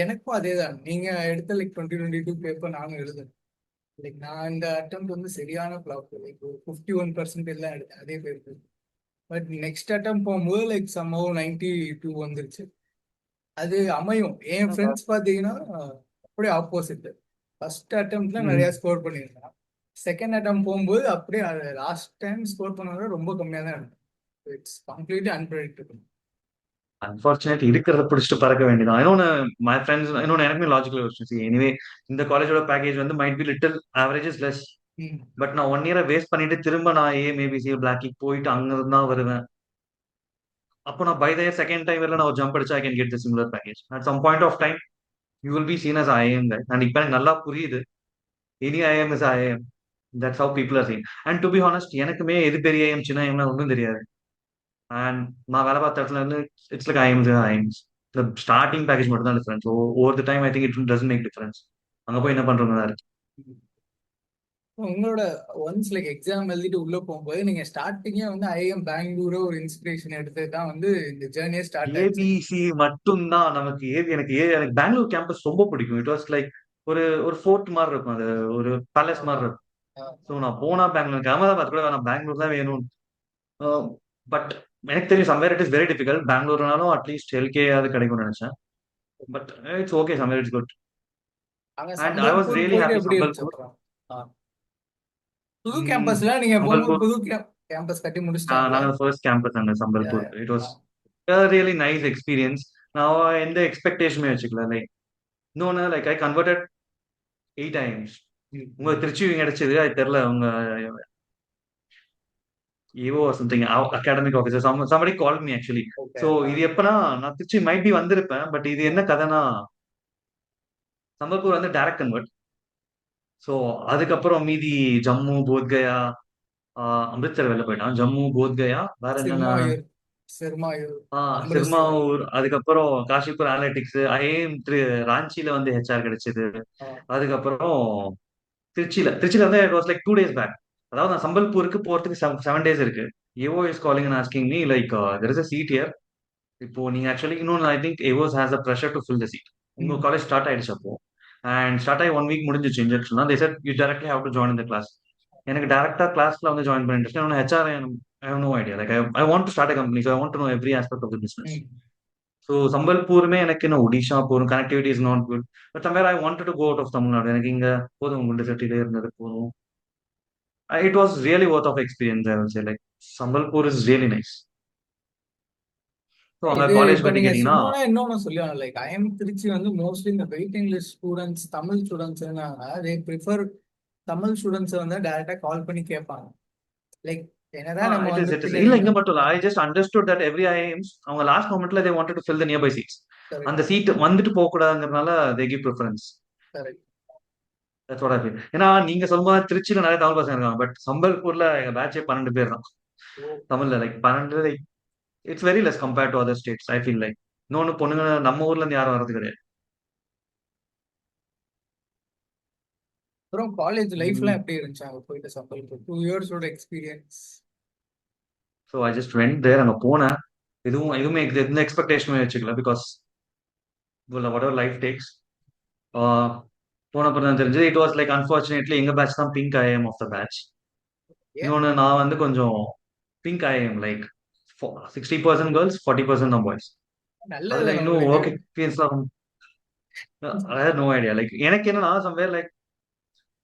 எனக்கும் அதேதான். நீங்க எடுத்த லைக் 2022 பேப்பர் நானும் எழுதுனேன். லைக் நான் இந்த அட்டம் வந்து சரியான ஃபிளாப். லைக் 51% தான் எடுத்தேன் அதே பேப்பர். பட் நெக்ஸ்ட் அட்டம் போகும்போது லைக் சம்பவம் 92 வந்துருச்சு. அது அமையும். என் ஃப்ரெண்ட்ஸ் பார்த்தீங்கன்னா அப்படியே ஆப்போசிட். ஃபர்ஸ்ட் அட்டம்ப்ட்ல நிறைய ஸ்கோர் பண்ணியிருந்தான். செகண்ட் அட்டம் போகும்போது அப்படியே லாஸ்ட் டைம் ஸ்கோர் பண்ணதை ரொம்ப கம்மியாக தான் இருக்கும். It's completely unpredictable. அன்பார்ச்சுனேட் இருக்கிறத பிடிச்சிட்டு பறக்க வேண்டியதான். இன்னொன்னு மை ஃப்ரெண்ட்ஸ் இன்னொன்னு எனக்குமே லாஜிக்கல் யோசிச்சு எனிவே இந்த காலேஜோட பேக்கேஜ் வந்து might be little averages less. But நான் 1 இயரை வேஸ்ட் பண்ணிட்டு திரும்ப நான் மேபிசி பிளாக்கி போயிட்டு அங்க இருந்தா வருவேன். அப்போ நான் பை த செகண்ட் டைம் நான் ஒரு ஜம்ப் அடிச்சா I can get the similar package at some point of time. You will be seen as IIM guy. And இப்போ எனக்கு நல்லா புரியுது any IIM is IIM. That's how people are seeing. And to be honest எனக்குமே எது பெரிய IIM சின்ன ஐஎம்னா ஒன்றும் தெரியாது. அண்ட் நான் வேலை பார்த்த இடத்துல இருந்து இட்ஸ் லைக் ஐஎம்ஸ் ஐஎம்ஸ். இந்த ஸ்டார்டிங் பேக்கேஜ் மட்டும் தான் difference. Over the time I think it doesn't make difference. அங்கே போய் என்ன பண்றவங்க தான் இருக்கு. உங்களோட ஒன்ஸ் லைக் எக்ஸாம் எழுதிட்டு உள்ள போகும்போது நீங்க ஸ்டார்டிங்கே வந்து ஐஎம் பெங்களூரு ஒரு இன்ஸ்பிரேஷன் எடுத்து தான் வந்து இந்த ஜேர்னியே ஸ்டார்ட் ஆயிடுச்சு. ஏபிசி மட்டும்தான் நமக்கு எனக்கு பெங்களூர் கேம்பஸ் ரொம்ப பிடிக்கும். இட் வாஸ் லைக் ஒரு ஒரு ஃபோர்ட் மாதிரி இருக்கும், அது ஒரு பேலஸ் மாதிரி இருக்கும். ஸோ நான் போனா பெங்களூர் அகமதாபாத் கூட நான் பெங்களூர் தான் வேணும். பட் எனக்கு தெரியும் somewhere it is very difficult. பெங்களூர்னாலும் அட்லீஸ்ட் எல்கே அது கிடைக்கும்னு நினைச்சேன். But it's okay, somewhere it's good. அங்க and I was Sambalpur really போயிட்டு ஹாப்பி. எப்படி இருந்துச்சு சம்பல்பூர் அப்புறம்? புது கேம்பஸ்ல நீங்க போகும்போது சம்பல்பூர் புது கேம்பஸ் கட்டி முடிச்சிட்டாங்களா? நாங்கள் ஃபர்ஸ்ட் கேம்பஸ் அங்கே Sambalpur. It was really nice experience. நான் எந்த எக்ஸ்பெக்டேஷனுமே வச்சுக்கல. லைக் இன்னொன்று லைக் ஐ கன்வெர்டட் 8 times. உங்க திருச்சி கிடைச்சது அது தெரியல. உங்க ஏவோ something academic officer somebody called me actually. ஸோ இது எப்பனா நான் திருச்சி மைட் பி வந்திருப்பேன். பட் இது என்ன கதைனா சம்பல்பூர் வந்து டைரக்ட் கன்வெர்ட். ஸோ அதுக்கப்புறம் மீதி ஜம்மு போத்கயா அமிர்த்சர் வெளில போயிட்டான். ஜம்மு போத்கயா வேற என்னென்ன சிறுமாயூர், சிறுமாயூர், அமிர்த்சர். சிறுமாவூர், அதுக்கப்புறம் காஷிப்பூர் அனலிட்டிக்ஸ், ஐஏஎம் ராஞ்சியில வந்து ஹெச்ஆர் கிடைச்சது. அதுக்கப்புறம் திருச்சியில வந்து it was like 2 days back. அதாவது நான் சம்பல்பூருக்கு போறதுக்கு 7 days இருக்கு. AO is calling and asking me like there is a seat here, இப்போ நீங்க ஆக்சுவலி இன்னொன்று I think AOs has a pressure to fill the seat. உங்க ம். காலேஜ் ஸ்டார்ட் ஆயிடுச்சு அப்போ, அண்ட் ஸ்டார்ட் ஆகி 1 வீக் முடிஞ்சிச்சு injection. They said you directly have to join இந்த class. எனக்கு டேரக்டா கிளாஸ்ல வந்து ஜாயின் பண்ண interest. HR I have no idea. Like I want to start a company, so I want to know every aspect of the business. Hmm. So சம்பல்பூருமே எனக்கு இன்னும் ஒடிஷா போகணும், connectivity is not good. But somewhere I wanted to go out of Tamil Nadu. எனக்கு இங்க போதும், குண்டு சட்டிலே இருந்தது போதும். It was really worth of experience. I will say like Sambalpur is really nice. So அங்க இது காலேஜ் இப்ப பத்தி நீங்க கேட்டீங்கன்னா, சொன்னோன்னே இன்னொன்னு சொல்லுவாங்க, லைக் ஐஎம் திருச்சி வந்து மோஸ்ட்லி இந்த waiting list students, Tamil students இருந்தாங்க, தே ப்ரிஃபர் தமிழ் ஸ்டூடெண்ட்ஸ் வந்து டைரக்டா கால் பண்ணி கேட்பாங்க. லைக் என்னதான் நம்ம இட் இஸ் வந்து இட் இஸ் பின்னாடி இல்ல இங்க மட்டும் இல்ல. I just understood that every IIMs அவங்க லாஸ்ட் மொமெண்ட்ல they wanted to fill the nearby seats. Correct. அந்த சீட் வந்துட்டு போக கூடாதுங்கிறதுனால they give preference. Correct. That's what I feel. ஏன்னா நீங்க சொல்லும்போது திருச்சியில நிறைய தமிழ் பசங்க இருக்காங்க, பட் சம்பல்பூர்ல எங்க பேட்சே 12 பேர் தான் ஓ. தமிழ்ல. Like 12, like it's very less compared to other states I feel like. இன்னொன்னு பொண்ணுங்க நம்ம ஊர்ல இருந்து யாரும் வரது கிடையாது. அப்புறம் காலேஜ் லைஃப்லாம் ம். எப்படி இருந்துச்சு அங்க போயிட்டு சம்பளுக்கு 2 இயர்ஸோட experience? So I just went there. அங்க போனேன். எதுவுமே எந்த எக்ஸ்பெக்டேஷனுமே வச்சுக்கல. Because whatever life takes. போன அப்புறம் தான் தெரிஞ்சது. இட் வாஸ் லைக் அன்பார்ச்சுனேட்லி எங்க பேட்ச் தான் pink IIM of the batch. ஏன்? இன்னொன்னு நான் வந்து கொஞ்சம் பிங்க் ஐஎம் லைக் 60% கேர்ள்ஸ், 40% தான் பாய்ஸ். நல்லது அதுல தானே இன்னும் உங்களுக்கு. ஒர்க் எக்ஸ்பீரியன்ஸ்லாம் I had no idea. Like எனக்கு என்னன்னா somewhere like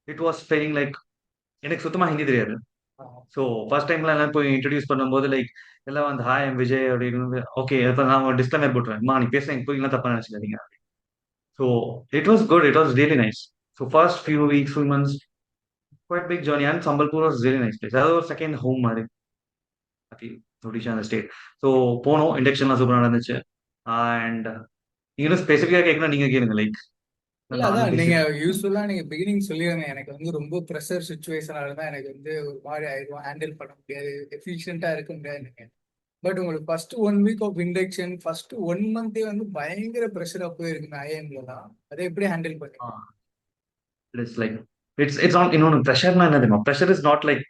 it was feeling like எனக்கு சுத்தமா ஹிந்தி தெரியாது. ஸோ ஃபர்ஸ்ட் டைம்ல எல்லாம் போய் இன்ட்ரடியூஸ் பண்ணும்போது லைக் எல்லாம் வந்து ஹாய் எம் விஜய் அப்படின்னு. ஓகே இப்போ நான் டிஸ்கிளைமர் போட்டுருவேன், நீ பேசுறேன் எனக்கு புரியலாம், தப்பா நினைச்சுக்காதீங்க. So it was good, it was really nice. So first few weeks, few months quite big journey. And Sambalpur was really nice place. அதாவது ஒரு செகண்ட் ஹோம் மாதிரி ஒடிஷா அந்த ஸ்டேட். ஸோ போனோம், இண்டக்ஷன்லாம் சூப்பராக நடந்துச்சு. அண்ட் நீங்களும் ஸ்பெசிஃபிக்காக கேட்கணும், நீங்க கேளுங்க லைக் இல்ல நானும் அதான் நீங்க பேசிட்டு. யூஸ்வலா நீங்க பிகினிங் சொல்லிடுங்க, எனக்கு வந்து ரொம்ப ப்ரெஷர் சுச்சுவேஷனால இருந்தா எனக்கு வந்து ஒரு மாதிரி ஆயிடும், ஹேண்டில் பண்ண முடியாது, எஃபிஷியண்டா இருக்க முடியாது. பட் உங்களுக்கு first 1 week of induction, first 1 Monday வந்து பயங்கர ப்ரெஷரா போயிருக்குங்க ஐஎம்ல தான். அதை எப்படி ஹேண்டில் பண்ணீங்க? It's like it's on. இன்னொன்று ப்ரெஷர்னா என்ன தெரியுமா? ப்ரெஷர் இஸ் நாட் லைக்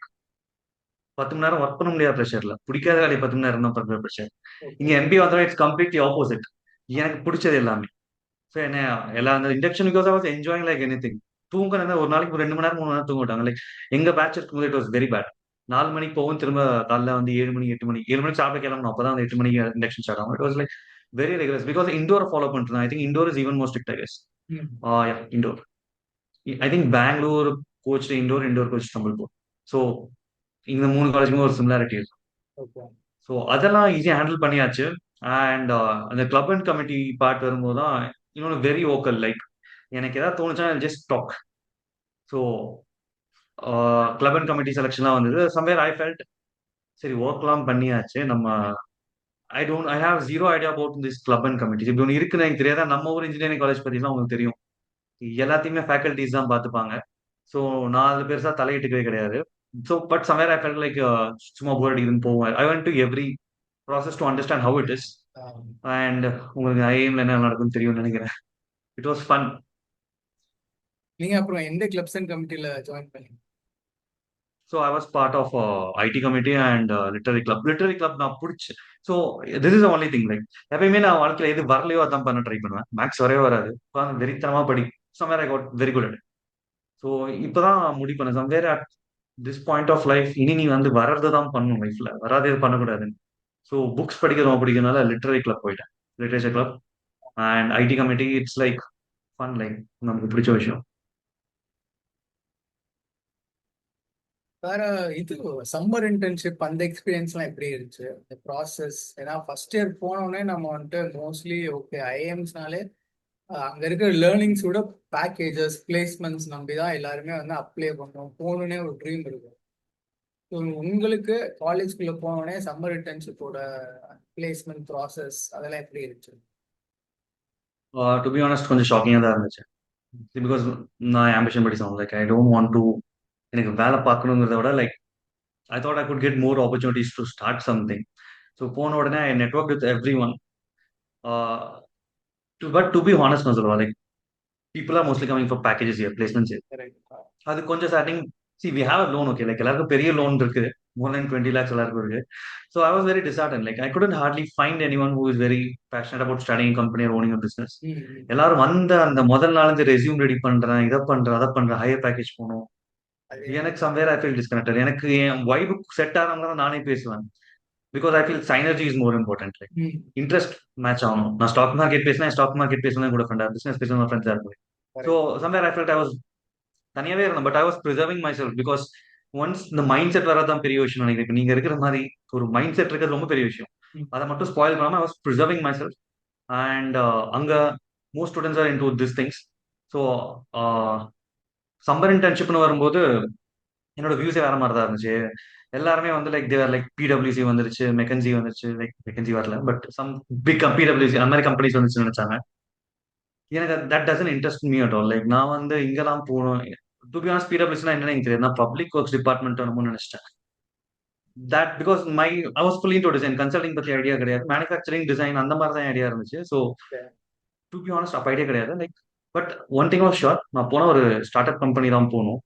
10 மணி நேரம் ஒர்க் பண்ண முடியாத ப்ரெஷர்ல, பிடிக்காத வேலையை 10 மணி நேரம் தான் பண்ற ப்ரெஷர். ஓகே. இங்க எம்பி வந்தா இட்ஸ் கம்ப்ளீட்லி ஆப்போசிட். எனக்கு பிடிச்சது எல்லாமே. ஸோ என்ன எல்லா அந்த induction because I was enjoying like any thing. தூங்க ஒரு நாளைக்கு ஒரு 2 மணி நேரம் 3 மணி நேரம் தூங்க விட்டாங்க. லைக் எங்க பேட்ச் இருக்கும்போது இட் வாஸ் வெரி பேட். 4 மணிக்கு போகும், திரும்ப காலைல வந்து 7 மணி 8 மணி 7 மணிக்கு சாப்பிட கிளம்பணும். அப்பதான் அந்த 8 மணிக்கு இண்டக்ஷன் ஸ்டார்ட் ஆகும். It was like very rigorous because Indore follow பண்ணிட்டு. I think Indore is even more strict I guess. Hmm. Indore. I think Bangalore coach Indore, Indore coach Sambalpur. So இந்த 3 காலேஜுமே ஒரு சிமிலாரிட்டி இருக்கு. ஓகே. ஸோ அதெல்லாம் ஈஸியாக ஹேண்டில் பண்ணியாச்சு. அண்ட் அந்த கிளப் அண்ட் கமிட்டி பார்ட் வரும்போது தான் இன்னொன்று வெரி ஓக்கல். லைக் எனக்கு ஏதாவது தோணுச்சா just talk. So club and committee செலெக்ஷன்லாம் வந்தது. சம்வேர் ஐ ஃபெல்ட் சரி ஒர்க்லாம் பண்ணியாச்சு நம்ம. I have zero idea about this club and committee. இப்படி ஒன்று இருக்குன்னு எனக்கு தெரியாதா? நம்ம ஊர் இன்ஜினியரிங் காலேஜ் பற்றிலாம் உங்களுக்கு தெரியும், எல்லாத்தையுமே ஃபேக்கல்டிஸ் தான் பார்த்துப்பாங்க. ஸோ நான் அது பெருசாக தலையிட்டுக்கவே கிடையாது. So but somewhere I felt like சும்மா போர் அடிக்குதுன்னு போவேன். I want to every process to understand how it is. And உங்களுக்கு ஐஏஎம்ல என்ன நடக்கும்னு தெரியும்னு நினைக்கிறேன். It was fun. நீங்க அப்புறம் எந்த கிளப்ஸ் அண்ட் கமிட்டில ஜாயின் பண்ணீங்க? So I was part of IT committee and literary club. Literary club நான் பிடிச்சி. So this is only thing like எப்பயுமே நான் வாழ்க்கையில் எது வரலையோ அதான் பண்ண ட்ரை பண்ணுவேன். மேக்ஸ் வரவே வராது, வெறித்தனமா படி. Somewhere I got very good at. So இப்போதான் முடிவு பண்ணேன் somewhere at this point of life, இனி நீ வந்து வர்றது தான் பண்ணணும் லைஃப்ல, வராது எது பண்ணக்கூடாதுன்னு. ஸோ புக்ஸ் படிக்கிறோம் பிடிக்கிறதுனால லிட்டரரி கிளப் போயிட்டேன், literature club. And IT committee it's like fun, like நமக்கு பிடிச்ச விஷயம். வேற இது சம்மர் இன்டர்ன்ஷிப் அந்த எக்ஸ்பீரியன்ஸ்லாம் எப்படி இருந்துச்சு, இந்த ப்ராசஸ்? ஏன்னா ஃபர்ஸ்ட் இயர் போனோடனே நம்ம வந்துட்டு மோஸ்ட்லி ஓகே ஐஎம்ஸ்னாலே அங்க இருக்கிற லேர்னிங்ஸோட பேக்கேஜஸ் பிளேஸ்மெண்ட்ஸ் நம்பி தான் எல்லாருமே வந்து அப்ளை பண்ணோம், போகணுன்னே ஒரு ட்ரீம் இருக்கும். ஸோ உங்களுக்கு காலேஜ்குள்ள போனோடனே சம்மர் இன்டர்ன்ஷிப்போட பிளேஸ்மெண்ட் ப்ராசஸ் அதெல்லாம் எப்படி இருந்துச்சு? டு பி ஆனஸ்ட் கொஞ்சம் ஷாக்கிங்காக தான் இருந்துச்சு. பிகாஸ் நான் ஆம்பிஷன் படி சொன்னேன் like I don't want to எனக்கு வேலை பார்க்கணுங்கிறத விட like I thought I could get more opportunities to start something. So போன உடனே I network with every one. But to be honest நான் சொல்லுவேன் like people are mostly coming for packages year placements. Correct. அது கொஞ்சம் starting see we have loan. Okay like எல்லாருக்கும் பெரிய loan இருக்கு. more than 20 lakhs எல்லாருக்கும் இருக்கு. So I was very disheartened. Like I couldn't hardly find anyone who is very passionate about studying a company or owning a business. எல்லாரும் வந்த அந்த முதல் நாள் இந்த ரெஸ்யூம் ரெடி பண்றேன், இதை பண்றேன், அதை பண்றேன், ஹையர் பேக்கேஜ் போகணும். எனக்கு சம்வேர் ஐ ஃபீல் டிஸ்கனெக்டட். எனக்கு என் வைபுக்கு செட் ஆகாம நானே பேசுவேன். Because I feel synergy is more important. Like interest match ஆகணும். நான் ஸ்டாக் மார்க்கெட் பேசினேன், ஸ்டாக் மார்க்கெட் பேசினேன் கூட ஃப்ரெண்டா, பிசினஸ் பேசினா ஃப்ரெண்ட்ஸா இருக்கும். So somewhere I felt I was தனியாவே இருந்தேன். But I was preserving my self. Because once இந்த மைண்ட் செட் வரதான் பெரிய விஷயம் நினைக்கிறேன். இப்போ நீங்க இருக்கிற மாதிரி ஒரு மைண்ட் செட் இருக்கிறது ரொம்ப பெரிய விஷயம். அதை மட்டும் ஸ்பாயில் பண்ணாம I was preserving my self. And அங்க most students are into this things. So summer இன்டர்ன்ஷிப்னு வரும்போது என்னோட வியூஸே வேற மாதிரி தான் இருந்துச்சு. எல்லாருமே வந்து லைக் தேவர் லைக் பிடபிள்யூசி வந்துருச்சு, மெக்கன்சி வந்துருச்சு. லைக் மெக்கன்சி வரல, பட் சம் பிக் பிடபிள்யூசி அந்த மாதிரி கம்பெனிஸ் வந்துச்சு நினைச்சாங்க. எனக்கு that doesn't interest me at all. Like நான் வந்து இங்கெல்லாம் போகணும். டு பி ஆனஸ்ட் பிடபிள்யூசினா என்னன்னு எனக்கு தெரியாது. நான் பப்ளிக் ஒர்க்ஸ் டிபார்ட்மெண்ட் வரணும்னு நினைச்சிட்டேன். That because my I was fully into design. Consulting பத்தி ஐடியா கிடையாது. மேனுஃபேக்சரிங் டிசைன் அந்த மாதிரி தான் ஐடியா இருந்துச்சு. ஸோ டு பி ஆனஸ்ட் அப்போ ஐடியா கிடையாது. Like but one thing was sure, நான் போன ஒரு ஸ்டார்ட் அப் கம்பெனி தான் போகணும்.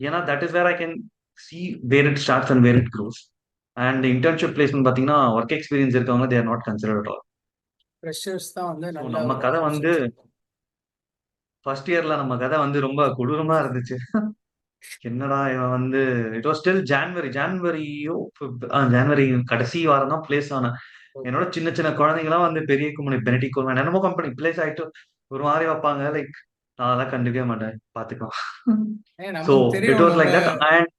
ஏன்னா that is where I can see where it starts and where it grows. And internship placement பார்த்தீங்கன்னா ஒர்க் எக்ஸ்பீரியன்ஸ் இருக்கவங்க they're not considered at all. Freshers தான் வந்து ஸோ நல்ல நம்ம ஒரு கதை வந்து ஆப்ஷன்ஸ் இருக்கும். ஃபர்ஸ்ட் இயர்ல நம்ம கதை வந்து ரொம்ப கொடூரமா இருந்துச்சு. என்னடா இவன் வந்து இட் வாஸ் ஸ்டில் ஜான்வரியோ ஜான்வரி கடைசி வாரம் தான் பிளேஸ் ஆனேன். என்னோட சின்ன சின்ன குழந்தைங்களாம் வந்து பெரிய கும்பனி பெனடிக் கோல்மேன் என்னமோ கம்பெனி பிளேஸ் ஆயிட்டு ஒரு மாதிரி வைப்பாங்க. லைக் நான் அதெல்லாம் கண்டுக்கவே மாட்டேன், பாத்துக்கலாம். ஸோ நமக்கு தெரியும் இட் வாஸ் நம்ம like that. And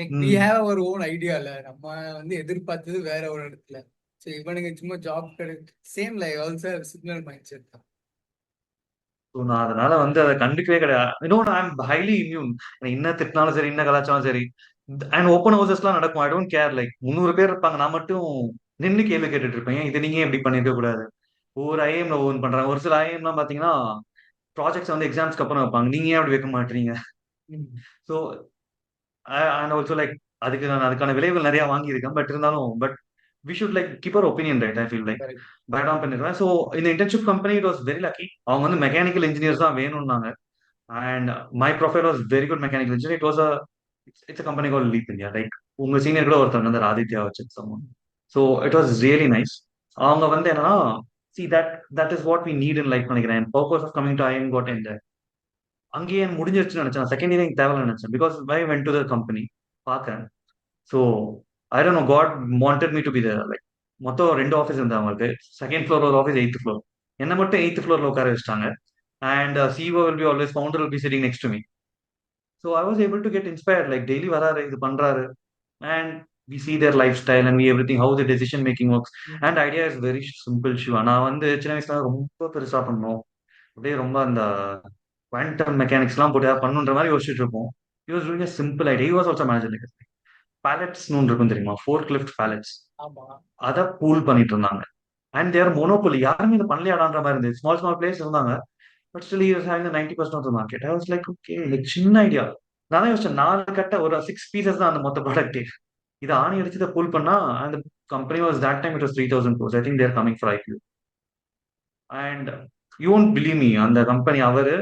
like we have our own ஐடியால நம்ம வந்து எதிர்பார்த்தது வேற ஒரு இடத்துல. ஸோ இவனுங்க சும்மா ஜாப் கிடைக்கு same like also signal mind set தான். ஸோ நான் அதனால வந்து அதை கண்டுக்கவே கிடையாது. இன்னொன்று ஐ எம் ஹைலி இம்யூன். என்ன திட்டினாலும் சரி, என்ன கலாச்சாரம் சரி. அண்ட் ஓப்பன் ஹவுசஸ்லாம் நடக்கும். I don't care. லைக் 300 பேர் இருப்பாங்க, நான் மட்டும் நின்று கேள்வி கேட்டுட்டு இருப்பேன். ஏன் இது நீங்க எப்படி பண்ணிருக்க கூடாது? ஒவ்வொரு ஐஎம்ல ஒவ்வொன்று பண்றாங்க. ஒரு சில ஐஎம்லாம் பாத்தீங்கன்னா ப்ராஜெக்ட்ஸ் வந்து எக்ஸாம்ஸ்க்கு அப்புறம் வைப்பாங்க. நீங்க ஏன் அப்படி வைக்க மாட்டீங்க? ஸோ அண்ட் ஆல்சோ லைக் அதுக்கு நான் அதுக்கான விளைவுகள் நிறைய வாங்கியிருக்கேன். பட் இருந்தாலும் but we should like keep our opinion right. I feel like bad on பண்ணிருக்கேன். ஸோ இந்த internship company it was very lucky. அவங்க வந்து மெக்கானிக்கல் இன்ஜினியர்ஸ் தான் வேணும்னாங்க. And my profile was very good mechanical engineer. It was it's company call leap India. Like உங்க senior கூட ஒருத்தவங்க வந்து ஆதித்யா வச்சு சம்மன். So it was really nice. அவங்க வந்து என்னன்னா see that is what we need in life நினைக்கிறேன். Purpose of coming to IIM got இந்த அங்கேயே முடிஞ்சிருச்சுன்னு நினைச்சேன். செகண்ட் இயர் தேவைன்னு நினைச்சேன். Because I went to the company பார்க்கறேன். So I don't know God wanted me to be there. Like மொத்தம் 2 office இருந்தாங்க அவங்களுக்கு. செகண்ட் ஃப்ளோர் ஒரு ஆஃபீஸ், 8th ஃப்ளோர். என்ன மட்டும் 8th ஃப்ளோர்ல உட்கார வச்சிட்டாங்க. And CEO will be always founder will be sitting next to me. So I was able to get inspired. Like daily வராரு, இது பண்றாரு. And we see their lifestyle and we everything how the decision making works. And idea is very simple. Shiva, நான் வந்து சின்ன வயசுல ரொம்ப பெருசா பண்ணணும், அப்படியே ரொம்ப அந்த குவாண்டம் மெக்கானிக்ஸ்லாம் போட்டு ஏதாவது பண்ணுன்ற மாதிரி யோசிச்சுட்டு இருப்போம். He was doing a simple idea. He was also manager. Like பேலட்ஸ்னு ஒன்று இருக்கும் தெரியுமா, ஃபோர்க் லிஃப்ட் பேலட்ஸ். ஆமா அதை பூல் பண்ணிட்டு இருந்தாங்க. அண்ட் தேர் மோனோபோலி, யாருமே இதை பண்ணலையாடான்ற மாதிரி இருந்தது. ஸ்மால் ஸ்மால் பிளேஸ் இருந்தாங்க. But still use having 90% of the market. I was like okay, like சின்ன ஐடியா. நான் தான் யோசிச்சேன், 4 கட்ட ஒரு 6 பீசஸ் தான் அந்த மொத்த ப்ராடக்ட். இதை ஆணி அடிச்சு இதை பூல் பண்ணா அந்த company was that time it was 3000 crores. I think there coming for IPO. And you won't believe me, அந்த கம்பெனி அவரு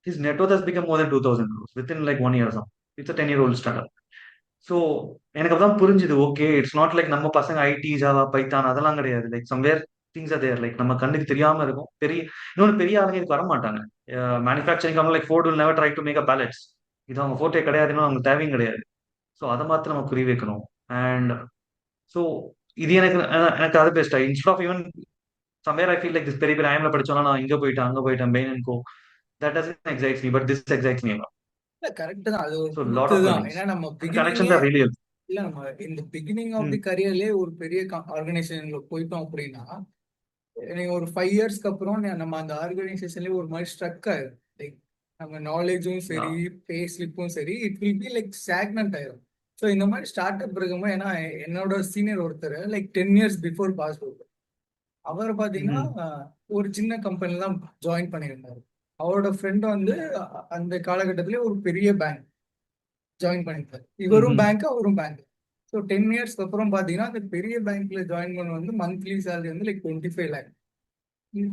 his net worth has become more than 2000 crores within like 1 year or something. It's a 10-year-old startup. So எனக்கு அப்பதான் புரிஞ்சுது, okay it's not like நம்ம பசங்க ID Java Python அதெல்லாம் கிடையாது. Like somewhere things are there. Like நம்ம கண்ணுக்கு தெரியாம இருக்கும். இன்னொன்று பெரிய ஆளுங்க இதுக்கு வர மாட்டாங்க. Manufacturing company like Ford will never try to make a pallets. இது அவங்க ஃபோர்ட்டே கிடையாதுன்னு அவங்க தேவையும் கிடையாது. ஸோ அதை மாத்திரம் நம்ம புரிய வைக்கணும். அண்ட் ஸோ இது எனக்கு அது best. Instead of even somewhere I feel like this பெரிய பெரிய ஐஎம்ல படிச்சோம்னா நான் இங்க போயிட்டேன் அங்க போயிட்டேன் Bain and Co. That doesn't excites me, but this excites me. இல்ல கரெக்ட் தான். அது ஒரு ஸோ லாட் ட்ரூத் ஆஃப் தான். லேர்னிங்ஸ் ஏன்னா நம்ம அண்ட் கனெக்ஷன்ஸ் பிகினிங்கே ஆர் ரியல். இல்ல நம்ம இந்த பிகினிங் ஆஃப் தி கரியர்லயே ஒரு பெரிய ஆர்கனைசேஷன்ல போயிட்டோம் அப்படின்னா நீங்க ஒரு 5 இயர்ஸ்க்கு அப்புறம் நம்ம அந்த ஆர்கனைசேஷன்லயே ஒரு மாதிரி ஸ்ட்ரக் ஆயிரும். லைக் நம்ம நாலேஜும் சரி பே ஸ்லிப்பும் சரி it will be like stagnant ஆயிரும். ஸோ இந்த மாதிரி ஸ்டார்ட் அப் இருக்கும்போது, ஏன்னா என்னோட சீனியர் ஒருத்தர் like 10 years before pass out, அவர் பாத்தீங்கன்னா ஒரு சின்ன கம்பெனில தான் ஜாயின் பண்ணியிருந்தாரு. அவரோட ஃப்ரெண்ட் வந்து அந்த காலகட்டத்திலே ஒரு பெரிய பேங்க் ஜாயின் பண்ணியிருந்தாரு. இவரும் பேங்க் அவரும் பேங்க். ஸோ 10 இயர்ஸ்க்கு அப்புறம் பாத்தீங்கன்னா அந்த பெரிய பேங்க்ல ஜாயின் பண்ண வந்து மந்த்லி சேலரி வந்து லைக் 25 lakh.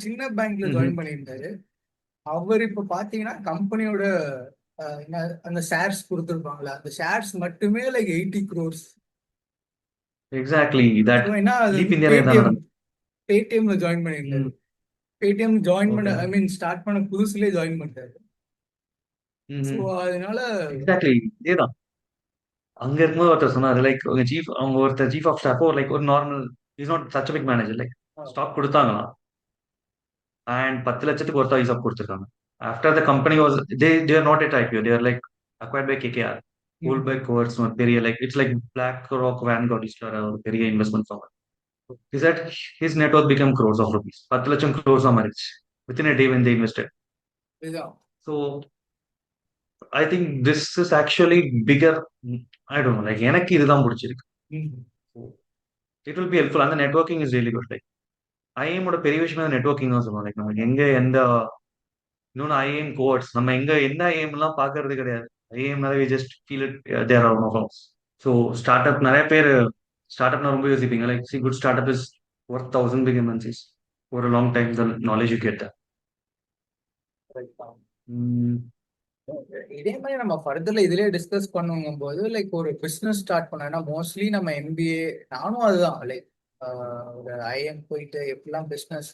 சின்ன பேங்க்ல ஜாயின் பண்ணியிருந்தாரு. அவர் இப்ப பாத்தீங்கன்னா கம்பெனியோட அந்த ஷேர்ஸ் கொடுத்துருப்பாங்களா, அந்த ஷேர்ஸ் மட்டுமே like 80 crores. Exactly so that ஏன்னா அது லீப் வந்து இந்தியாலே தான் பேடிஎம் நடந்தது. பேடிஎம்ல ஜாயின் பண்ணியிருந்தாரு. ம். பேடிஎம் ஜாயின் பண்ண ஓகே. ஐ மீன் ஸ்டார்ட் பண்ண புதுசுலேயே ஜாயின் பண்ணிட்டாரு. ஸோ ம். அதனால எக்ஸாக்ட்லி இதேதான். அங்க இருக்கும்போது ஒருத்தர் சொன்னாரு லைக் உங்க அவங்க ஒருத்தர் சீஃப் ஆஃப் ஸ்டாஃப் லைக் ஒரு normal is not such big manager like stock கொடுத்தாங்களாம் அண்ட் 10 லட்சத்துக்கு ஒருத்தர் ஸ்டாக் கொடுத்துருக்காங்க. After the company was they're not yet IPO they're like acquired by KKR whole by கோவர்ஸ் ஒரு பெரிய like it's like BlackRock Vanguard ஒரு பெரிய investment firm. Is that his network become crores of rupees 10 லட்சம் crores மாறிடுச்சு within a day when they invested. இதுதான். So I think this is actually bigger. I don't know like எனக்கு இதுதான் பிடிச்சிருக்கு. ம். It will be helpful அந்த networking is really good like ஐஎம்மோட பெரிய விஷயம் நெட்வொர்க்கிங் தான் சொல்லுவோம் லைக் நமக்கு எங்க எந்த இன்னொன்று ஐஏஎம் கோர்ஸ் நம்ம எங்க எந்த ஐஏஎம் எல்லாம் பாக்குறது கிடையாது. ஐஏஎம்னாலே just feel it there are of house. So start up நிறைய பேர் ஸ்டார்ட் அப்னா ரொம்ப யோசிப்பீங்க like see good start up is worth 1000 big MNCs ஒரு long time the knowledge you get. இதே மாதிரி நம்ம ஃபர்தர்ல இதுலயே டிஸ்கஸ் பண்ணுங்கும் போது லைக் ஒரு பிசினஸ் ஸ்டார்ட் பண்ணா மோஸ்ட்லி நம்ம எம்பிஏ, நானும் அதுதான் லைக் ஒரு ஐஎம் போயிட்டு எப்படிலாம் பிசினஸ்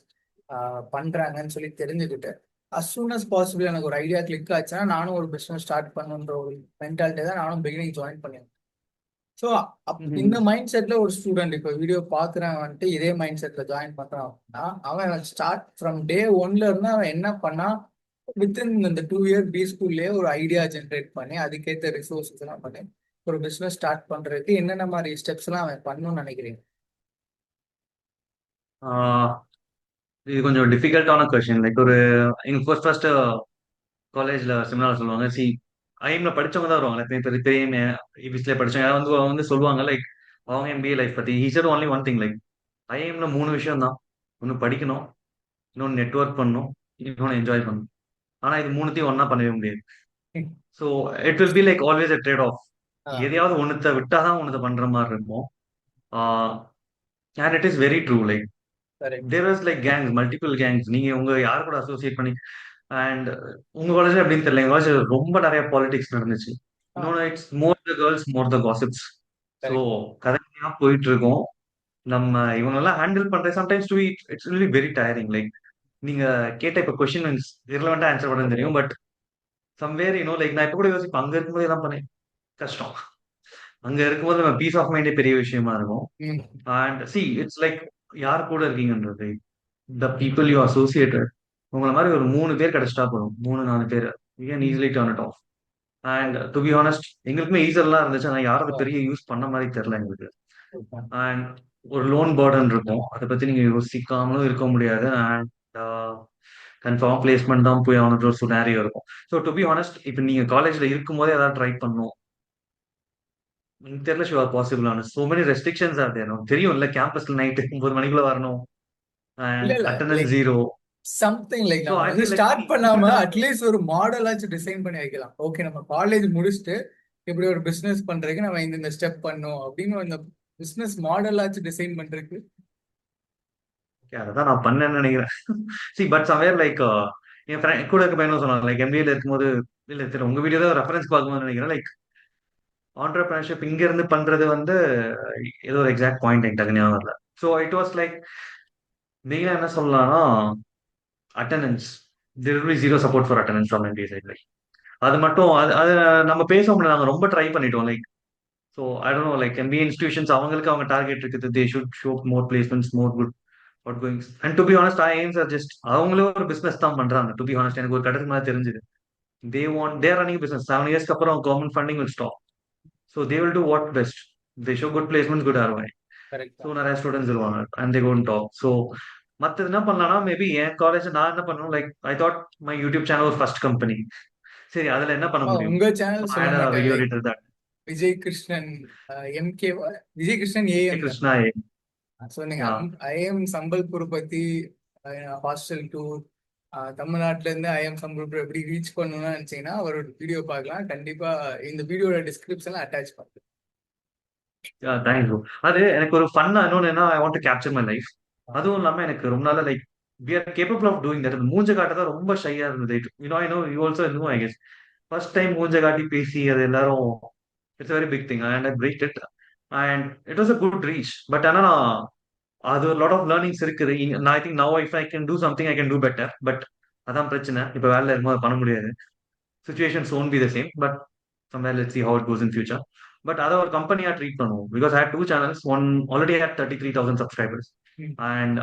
பண்றாங்கன்னு சொல்லி தெரிஞ்சுக்கிட்டு as soon as possible எனக்கு ஒரு ஐடியா கிளிக் ஆச்சுன்னா நானும் ஒரு பிசினஸ் ஸ்டார்ட் பண்ணுன்ற ஒரு மென்டாலிட்டி தான் நானும் பிகினிங் ஜாயின் பண்ணேன். ஸோ இந்த மைண்ட் செட்ல ஒரு ஸ்டூடெண்ட் இப்போ வீடியோ பார்க்குறவன் வந்துட்டு இதே மைண்ட் செட்ல ஜாயின் பண்றான் அப்படின்னா அவன் ஸ்டார்ட் ஃப்ரம் டே ஒன்ல இருந்து அவன் என்ன பண்ணா வித்தின் இந்த 2 இயர் பி ஸ்கூல்லேயே ஒரு ஐடியா ஜென்ரேட் பண்ணி அதுக்கேற்ற ரிசோர்ஸஸ் எல்லாம் பண்ணி ஒரு பிஸ்னஸ் ஸ்டார்ட் பண்றதுக்கு என்னென்ன மாதிரி ஸ்டெப்ஸ் எல்லாம் அவன் பண்ணணும்னு நினைக்கிறேன். இது கொஞ்சம் டிஃபிகல்ட்டான கொஸ்டின் லைக் ஒரு எங்க ஃபர்ஸ்ட் காலேஜ்ல செமினார் சொல்லுவாங்க சி ஐஎம்ல படிச்சவங்க தான் வருவாங்க பெரிய பெரிய இபிஸ்ல படிச்சவங்க வந்து சொல்லுவாங்க லைக் அவங்க எம்பிஏ லைஃப் பத்தி he said only one thing like ஐஎம்ல 3 விஷயம் தான். ஒன்று படிக்கணும், இன்னொன்று நெட்வொர்க் பண்ணணும், இன்னொன்று என்ஜாய் பண்ணணும். ஆனா இது மூணுத்தையும் ஒன்னா பண்ணவே முடியாது. So it will be like always a trade off. எதையாவது ஒன்றத்தை விட்டாதான் ஒன்றத்தை பண்ற மாதிரி இருக்கும். And it is very true like there was like gangs multiple gangs நீங்க உங்க யார் கூட அசோசியேட் பண்ணி அண்ட் உங்க காலேஜ்ல எப்படின்னு தெரியல எங்க காலேஜ் ரொம்ப நிறைய பாலிடிக்ஸ் நடந்துச்சு. இன்னொன்று it's more the girls more the gossips. So கதையா போயிட்டு இருக்கோம். நம்ம இவங்கெல்லாம் ஹேண்டில் பண்றது sometimes to it's really very tiering like நீங்க கேட்ட இப்ப கொஸ்டின் ரிலவெண்டா ஆன்சர் பண்ண தெரியும் பட் சம்வேர் லைக் நான் இப்ப கூட யோசிப்பேன் அங்க இருக்கும்போது எல்லாம் பண்ணேன் கஷ்டம். அங்க இருக்கும்போது நம்ம பீஸ் ஆஃப் மைண்டே பெரிய விஷயமா இருக்கும். அண்ட் சி இட்ஸ் லைக் யார் கூட இருக்கீங்கன்றது த பீப்புள் யூ அசோசியேட்டட் உங்களை மாதிரி ஒரு 3 பேர் கிடைச்சிட்டா போதும் 3-4 பேர் you can easily turn it of. And to be honest எங்களுக்குமே ஈஸியெல்லாம் இருந்துச்சு ஆனால் யாரும் அதை பெரிய யூஸ் பண்ண மாதிரி தெரியல எங்களுக்கு. அண்ட் ஒரு லோன் பேர்டன் இருக்கும் அதை பத்தி நீங்க யோசிக்காமலும் இருக்க முடியாது. அண்ட் கன்ஃபார்ம் பிளேஸ்மெண்ட் தான் போய் அவனுக்கு ஒரு சுனாரியோ இருக்கும். ஸோ டு பி ஆனஸ்ட் இப்போ நீங்க காலேஜ்ல இருக்கும்போதே ஏதாவது ட்ரை பண்ணும் எனக்கு தெரியல ஷுவர் பாசிபிள் ஆன so many restrictions are there தெரியும் இல்ல கேம்பஸ்ல நைட் 9 மணிக்குள்ள வரணும் இல்ல அண்ட் இல்ல attendance like zero. Something like so நம்ம ஐ வந்து ஃபீல் லைக் ஸ்டார்ட் பண்ணாம அட்லீஸ்ட் ஒரு மாடலாச்சும் டிசைன் பண்ணி வைக்கலாம். ஓகே நம்ம காலேஜ் முடிச்சுட்டு இப்படி ஒரு பிசினஸ் பண்றதுக்கு நம்ம இந்த ஸ்டெப் பண்ணோம் அப்படின்னு அந்த பிசினஸ் மாடலாச்சும் டிசைன் பண்றதுக்கு. அதான் நான் பண்ணேன்னு நினைக்கிறேன். C but somewhere like N friend கூட இருக்க பையனும் சொன்னாங்க லைக் எம்பிஏல இருக்கும்போது இல்ல தெரியல உங்க வீடியோ தான் ரெஃபரன்ஸ் பார்க்கும்போது நினைக்கிறேன் லைக் ஆண்டர்பிரினர்ஷிப் இங்க இருந்து பண்றது வந்து ஏதோ ஒரு எக்ஸாக்ட் பாயிண்ட் எனக்கு ஞாபகம் வரல. ஸோ இட் வாஸ் லைக் மெயினா என்ன சொல்லலாம்னா attendance there will be zero support for attendance from MBA side like அது மட்டும் அது நம்ம பேச முடியல நாங்க ரொம்ப ட்ரை பண்ணிட்டோம் like so I don't know like MBA institutions அவங்களுக்கு அவங்க டார்கெட் இருக்குது they should show more placements more good out goings and to be honest IEMs are just அவங்களே ஒரு பிசினஸ் தான் பண்றாங்க. டு பி ஆனஸ்ட் எனக்கு ஒரு கட்டத்துக்கு மேலே தெரிஞ்சுது they want their running business 7 இயர்ஸ்க்கு அப்புறம் government funding will stop. So they will do what best they show good placements good ஆர்வாய். ஸோ நிறைய ஸ்டூடெண்ட்ஸ் வருவாங்க and they gone top. So மற்றது என்ன பண்ணலாம்னா மேபி என் காலேஜ் நான் என்ன பண்ணணும் like I thought my YouTube channel ஒரு ஃபர்ஸ்ட் கம்பெனி சரி அதுல என்ன பண்ண முடியும். உங்க So, சேனல் I சொல்ல had a மாட்டேன் video like editor that Vijay Krishnan MK Vijay Krishnan Hey AM தான். Krishna. ஸோ நீங்க Yeah. ஐஎம் சம்பல்பூர் பத்தி ஹாஸ்டல் டூர் தமிழ்நாட்டுல இருந்து ஐஎம் சம்பல்பூர் எப்படி ரீச் பண்ணணும்னு நினைச்சீங்கன்னா அவரோட வீடியோ பார்க்கலாம். கண்டிப்பா இந்த வீடியோட டிஸ்கிரிப்ஷன்ல அட்டாச் பண்ணுறேன். Yeah, thanks bro. அது எனக்கு ஒரு ஃபன்னா இன்னொன்னு என்ன ஐ want to capture my life. அதுவும் இல்லாம எனக்கு ரொம்ப நாளா like we are capable of doing that. அந்த மூஞ்ச காட்ட தான் ரொம்ப ஷையா இருந்தது. I know you also know I guess first time மூஞ்ச காட்டி பேசி அது எல்லாரும் it's very big thing and I break it and it was a good reach. But ஆனா அது ஒரு லாட் ஆஃப் லேர்னிங்ஸ் இருக்குது. நான் I think now if I can do something I can do better. But அதான் பிரச்சனை, இப்போ வேலை இருக்கும்போது பண்ண முடியாது. Situations won't be the same, but somewhere let's see how it goes in future. But அதை ஒரு கம்பெனியா ட்ரீட் பண்ணுவோம். Because I had two channels, one already had 33,000 subscribers. And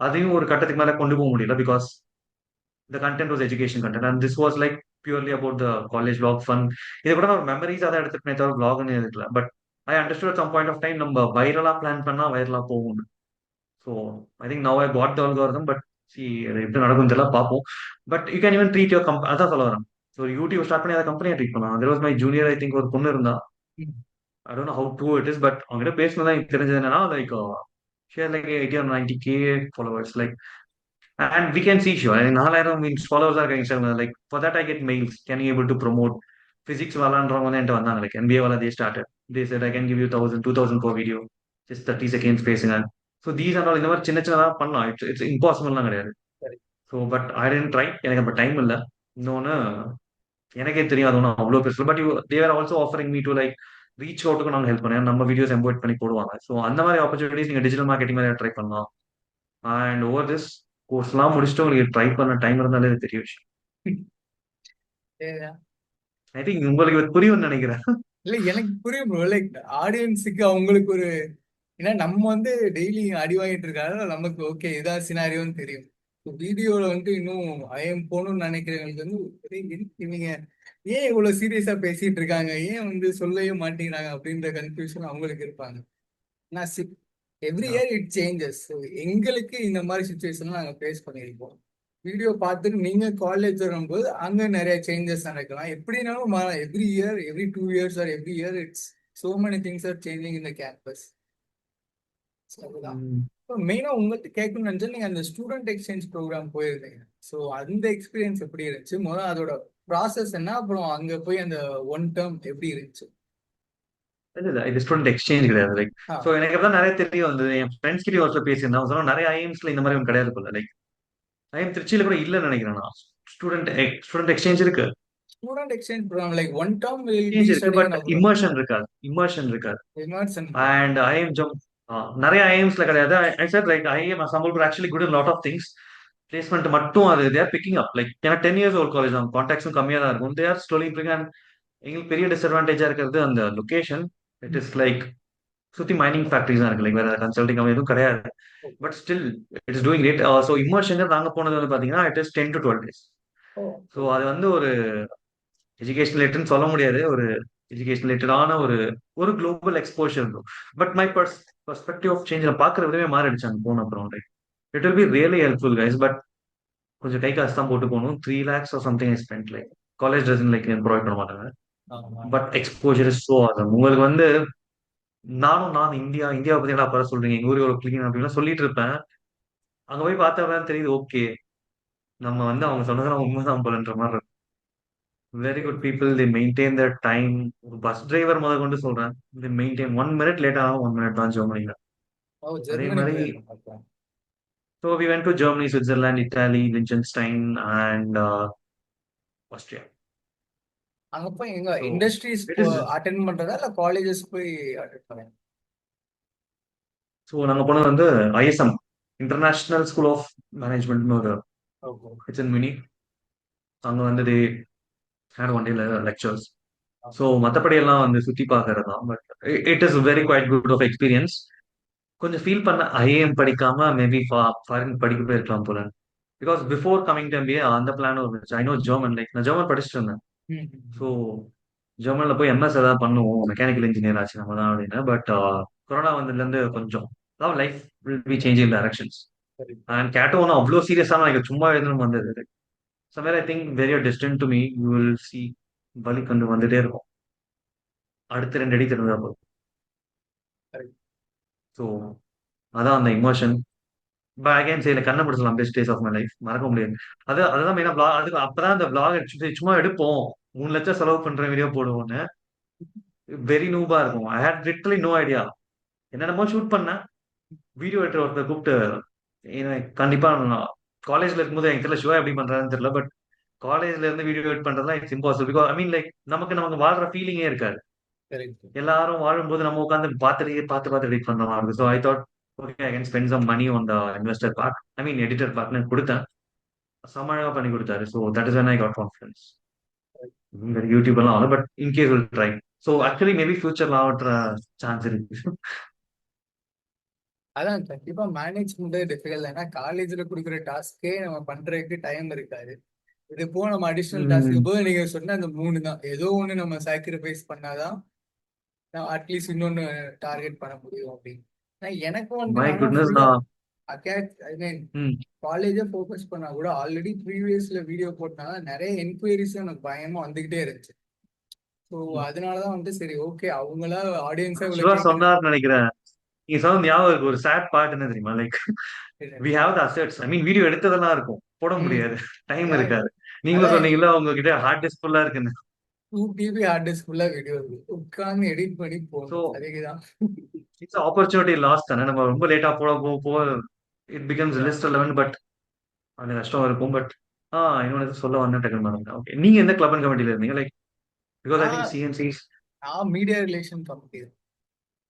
அதையும் ஒரு கட்டத்துக்கு மேல கொண்டு போக முடியல because the content was education content and this was like purely about the college vlog fun. இதை கூட நான் மெமரிஸா தான் எடுத்துப்பேனே தவிர vlogனு எடுக்கல. But I understood at some point of time நம்ம வைரலா பிளான் பண்ணா வைரலா போகும். So I think now I got the algorithm. But see அது எப்படி நடக்கும் தெரியல, பார்ப்போம். But you can even treat your அதான் சொல்ல வரேன். ஸோ யூடியூப் ஸ்டார்ட் பண்ணி அதை கம்பெனியா ட்ரீட் பண்ணலாம். There was my junior, I think ஒரு பொண்ணு இருந்தா. ஐ don't know how true it is, but அவங்ககிட்ட பேசினதான் எனக்கு தெரிஞ்சது என்னன்னா like share like 80 or 90K followers like. And we can see sure. I mean, 4,000 means followers are going to like for that I get mails. Can you able to promote physics valandranga ente vandanga like NBA wala they started. They said I can give you 1,000, 2,000 per video, just 30 seconds spacing and so these and all இந்த மாதிரி சின்ன சின்னதா பண்ணலாம். It's impossible லாம் கிடையாது. So but I tend try, எனக்கு அப்போ time இல்லை. இன்னொன்று எனக்கே தெரியும் அது ஒன்றும் அவ்வளோ பெருசு. But they're also offering me to like reach அவுட்டுக்கு நாங்கள் ஹெல்ப் பண்ணேன். நம்ம வீடியோஸ் எம்போர்ட் பண்ணி போடுவாங்க. ஸோ அந்த மாதிரி ஆப்பர்ச்சுனிட்டிஸ் நீங்கள் டிஜிட்டல் மார்க்கெட்டிங் மாதிரி ட்ரை பண்ணலாம். அண்ட் ஓவர் திஸ் கோர்ஸ்லாம் முடிச்சுட்டு உங்களுக்கு ட்ரை பண்ண டைம் இருந்தாலே அது பெரிய விஷயம். ஐ திங்க் உங்களுக்கு இது புரியும்னு நினைக்கிறேன். இல்ல எனக்கு புரியும் ப்ரோ. லைக் ஆடியன்ஸுக்கு அவங்களுக்கு ஒரு, ஏன்னா நம்ம வந்து டெய்லி அடி வாங்கிட்டு இருக்காங்க, நமக்கு ஓகே இதான் சினாரியோன்னு தெரியும். வீடியோல வந்து இன்னும் ஐஎம் போகணும்னு நினைக்கிறவங்களுக்கு வந்து இவங்க ஏன் இவ்வளவு சீரியஸா பேசிட்டு இருக்காங்க, ஏன் வந்து சொல்லவே மாட்டேங்கிறாங்க அப்படின்ற கன்ஃபியூஷன் அவங்களுக்கு இருப்பாங்க. நான் எவ்ரி இயர் இட் சேஞ்சஸ். எங்களுக்கு இந்த மாதிரி சுச்சுவேஷன்லாம் நாங்கள் ஃபேஸ் பண்ணியிருக்கோம். வீடியோ பார்த்துட்டு நீங்க காலேஜ் வரும்போது அங்க நிறைய சேஞ்சஸ் நடக்கலாம். எப்படினாலும் every year, every 2 years or every year it's so many things are changing in the campus. அதுதான் மெயினா உங்கள்கிட்ட கேட்கணும்னு நினைச்சா, நீங்க அந்த ஸ்டூடெண்ட் எக்ஸ்சேஞ்ச் ப்ரோக்ராம் போயிருந்தீங்க. ஸோ அந்த எக்ஸ்பீரியன்ஸ் எப்படி இருந்துச்சு, முதல்ல அதோட ப்ராசஸ் என்ன, அப்புறம் அங்க போய் அந்த ஒன் டேர்ம் எப்படி இருந்துச்சு? இல்ல இது ஸ்டூடெண்ட் எக்ஸ்சேஞ்ச் கிடையாது லைக். ஸோ எனக்கு தான் நிறைய தெரிய வந்தது. என் ஃப்ரெண்ட்ஸ் கிட்ட ஒருத்தர் பேசியிருந்தேன். அவங்க சொன்னா நிறைய ஐஎம்ஸ்ல இந்த மாதிரி ஒன்று கிடையாது போல. லைக் ஐஎம் திருச்சியில கூட இல்லைன்னு நினைக்கிறேன் நான். ஸ்டூடெண்ட் எக்ஸ்சேஞ்ச் இருக்கு. Student exchange program like one term will be exchange இருக்கு ஸ்டடிங் பட் abroad. இமர்ஷன் இருக்காது. இமர்ஷன் இருக்காது. இமர்ஷன். அண்ட் ஐஎம் ஜம் நிறைய ஐஎம்ஸ்ல கிடையாது. I said like IIM Sambalpur actually good in lot of things. Placement மட்டும் அது தேர் பிக்கிங் அப் லைக். ஏன்னா 10 years ஓல்ட் காலேஜ் தான், கான்டாக்ட்ஸும் கம்மியாக தான் இருக்கும். தேர் ஸ்லோலி பிக்கிங். அண்ட் எங்களுக்கு பெரிய டிஸ்அட்வான்டேஜா இருக்கிறது அந்த லொகேஷன். இட் இஸ் லைக் சுத்தி மைனிங் ஃபேக்டரிஸ் தான் இருக்கு. லைக் வேற கன்சல்டிங் எதுவும் கிடையாது. But still it is doing great. So immersion நாங்க போனது வந்து பாத்தீங்கன்னா இட் இஸ் 10 to 12 days. ஸோ அது வந்து ஒரு எஜுகேஷன் ரிலேட்டட்னு சொல்ல முடியாது. ஒரு எஜுகேஷன் ரிலேட்டடான ஒரு ஒரு குளோபல் எக்ஸ்போஷர் இருக்கும். But my perspective of change பாக்குற விதமே மாறிடுச்சு அங்க போன அப்புறம். Like it will be really helpful guys. பட் கொஞ்சம் கை காசு தான் போட்டு போகணும். 3 lakhs or something I spent. Like college dozen like provide பண்ண மாட்டாங்க. But exposure is so awesome. உங்களுக்கு வந்து நான் இந்தியாவை பத்தி என்ன அப்ப சொல்றீங்க, எங்க ஊருக்கு ஒரு கிளீன் அப்படின்னு சொல்லிட்டு இருப்பேன். அங்க போய் பார்த்தா தெரியுது ஓகே நம்ம வந்து அவங்க சொன்னதெல்லாம் உண்மைதான் போலன்ற மாதிரி இருக்கும். Very good people, the maintain the time. ஒரு பஸ் டிரைவர் முத கொண்டு சொல்றேன், தி மெயின்டைன் 1 minute லேட் ஆகும், 1 minute தான் ஜெர்மனில. அதே மாதிரி so we went to Germany, Switzerland, Italy, Liechtenstein and Austria. அங்க போய் எங்க so industries it is attend பண்றதா இல்ல காலேஜஸ் போய் அட்டென்ட் பண்ணேன்? ஸோ நாங்க போனது வந்து ஐஎஸ்எம், இன்டர்நேஷனல் ஸ்கூல் ஆஃப் மேனேஜ்மெண்ட்னு ஒரு இட்ஸ் இன் மினி. அங்க வந்து they had one day lectures. So மற்றபடி எல்லாம் வந்து சுத்தி பார்க்கறது தான். But it is very quite good of experience. கொஞ்சம் ஃபீல் பண்ண ஐஏஎம் படிக்காம மேபி ஃபாரின் படிக்க போயிருக்கலாம் போல. Because before coming to MBA அந்த பிளானும் இருந்துச்சு. ஐ நோ ஜெர்மன், லைக் நான் ஜெர்மன் படிச்சுட்டு இருந்தேன். ஸோ ஜெர்மன்ல போய் எம்எஸ் ஏதாவது பண்ணுவோம், மெக்கானிக்கல் இன்ஜினியர் ஆச்சு நம்ம தான் அப்படின்னு. பட் கொரோனா வந்ததுலேருந்து கொஞ்சம் life will be changing directions. And கேட்டோ ஒன்றும் அவ்வளோ சீரியஸான எனக்கு சும்மா எழுதணும் வந்தது. Somewhere I think very distant to me you will see வலி கண்டு வந்துட்டே இருக்கும். அடுத்த 2 அடி திருந்தா போதும். ஸோ அதான் அந்த இமோஷன். பட் அகைன் செய்யல கண்டுபிடிச்சலாம் best days of my life, மறக்க முடியாது. அதுதான் மெயினா vlog. அதுக்கு அப்பதான் அந்த vlog சும்மா எடுப்போம், 3 லட்சம் செலவு பண்ற வீடியோ போடுவோன்னு. வெரி நூபா இருக்கும். ஐ ஹேட் லிட்டரலி நோ ஐடியா. என்னென்னமோ ஷூட் பண்ணேன். வீடியோ எடிட்டர் ஒருத்தர் கூப்பிட்டு கண்டிப்பா காலேஜ்ல இருக்கும்போது எனக்கு தெரியல ஷோ எப்படி பண்றாருன்னு தெரியல. பட் காலேஜ்ல இருந்து வீடியோ எடிட் பண்றதுலாம் it's impossible. Because I mean like நமக்கு வாழ்ற ஃபீலிங்கே இருக்காது. கரெக்ட். எல்லாரும் வாழும்போது நம்ம உட்காந்து பார்த்து எடிட் பண்ற மாதிரி இருக்கும். So I thought okay I can spend some money on the investor part, I mean editor பார்ட்னு கொடுத்தேன். செம்ம அழகா பண்ணி கொடுத்தாரு. So that is when I got confidence. YouTube எல்லாம் ஆகல, but in case will try. So actually maybe ஃபியூச்சர்ல ஆகிற சான்ஸ் இருக்கு. அதான் கண்டிப்பா மேனேஜ் பண்றது டிஃபிகல்ட். ஏன்னா காலேஜ்ல கொடுக்குற டாஸ்க்கே நம்ம பண்றதுக்கு டைம் இருக்காது. இது போ நம்ம அடிஷனல் டாஸ்க்கு போது நீங்க சொன்ன அந்த 3 தான், ஏதோ ஒண்ணு நம்ம சாக்ரிஃபைஸ் பண்ணாதான் அட்லீஸ்ட் இன்னொன்னு டார்கெட் பண்ண முடியும் அப்படின்னு. எனக்கும் வந்து மை நானும் குட்னஸ் ஃபுல்லா நான். ஐ மீன் ம். காலேஜே ஃபோக்கஸ் பண்ணா கூட ஆல்ரெடி ப்ரீவியஸ்ல வீடியோ போட்டனால நிறைய என்கொயரிஸ் எனக்கு பயமா வந்துகிட்டே இருந்துச்சு. ஸோ அதனாலதான் வந்து சரி ஓகே அவங்களா ஆடியன்ஸா இவ்வளவு சிவா கேட்கறது. சொன்னார்னு நினைக்கிறேன். நீங்க சொன்ன ஞாபகம் இருக்கு. ஒரு சேட் பார்ட் என்ன தெரியுமா, like we have the assets, I mean video எடுத்ததெல்லாம் இருக்கும், போட ம். முடியாது, டைம் இருக்காது. நீங்களும் அதான் சொன்னீங்கல்ல உங்ககிட்ட ஹார்ட் டிஸ்க் ஃபுல்லா இருக்குன்னு. 2 GB ஹார்ட் டிஸ்க் ஃபுல்லா வீடியோ இருக்கு, உட்கார்ந்து எடிட் பண்ணி ஸோ போகணும் அதுக்குதான். இட்ஸ் ஆப்பர்ச்சுனிட்டி லாஸ் தானே. நம்ம ரொம்ப லேட்டா போக it becomes list eleven. But அந்த கஷ்டம் இருக்கும். பட் இன்னொன்று சொல்ல வந்தேன் டக்குனு மறந்துட்டேன். ஓகே, நீங்க எந்த கிளப் அண்ட் கமிட்டில இருந்தீங்க? லைக் பிகாஸ் ஐ திங்க் நான் சிஎன்சிஸ். நான் மீடியா ரிலேஷன் கமிட்டி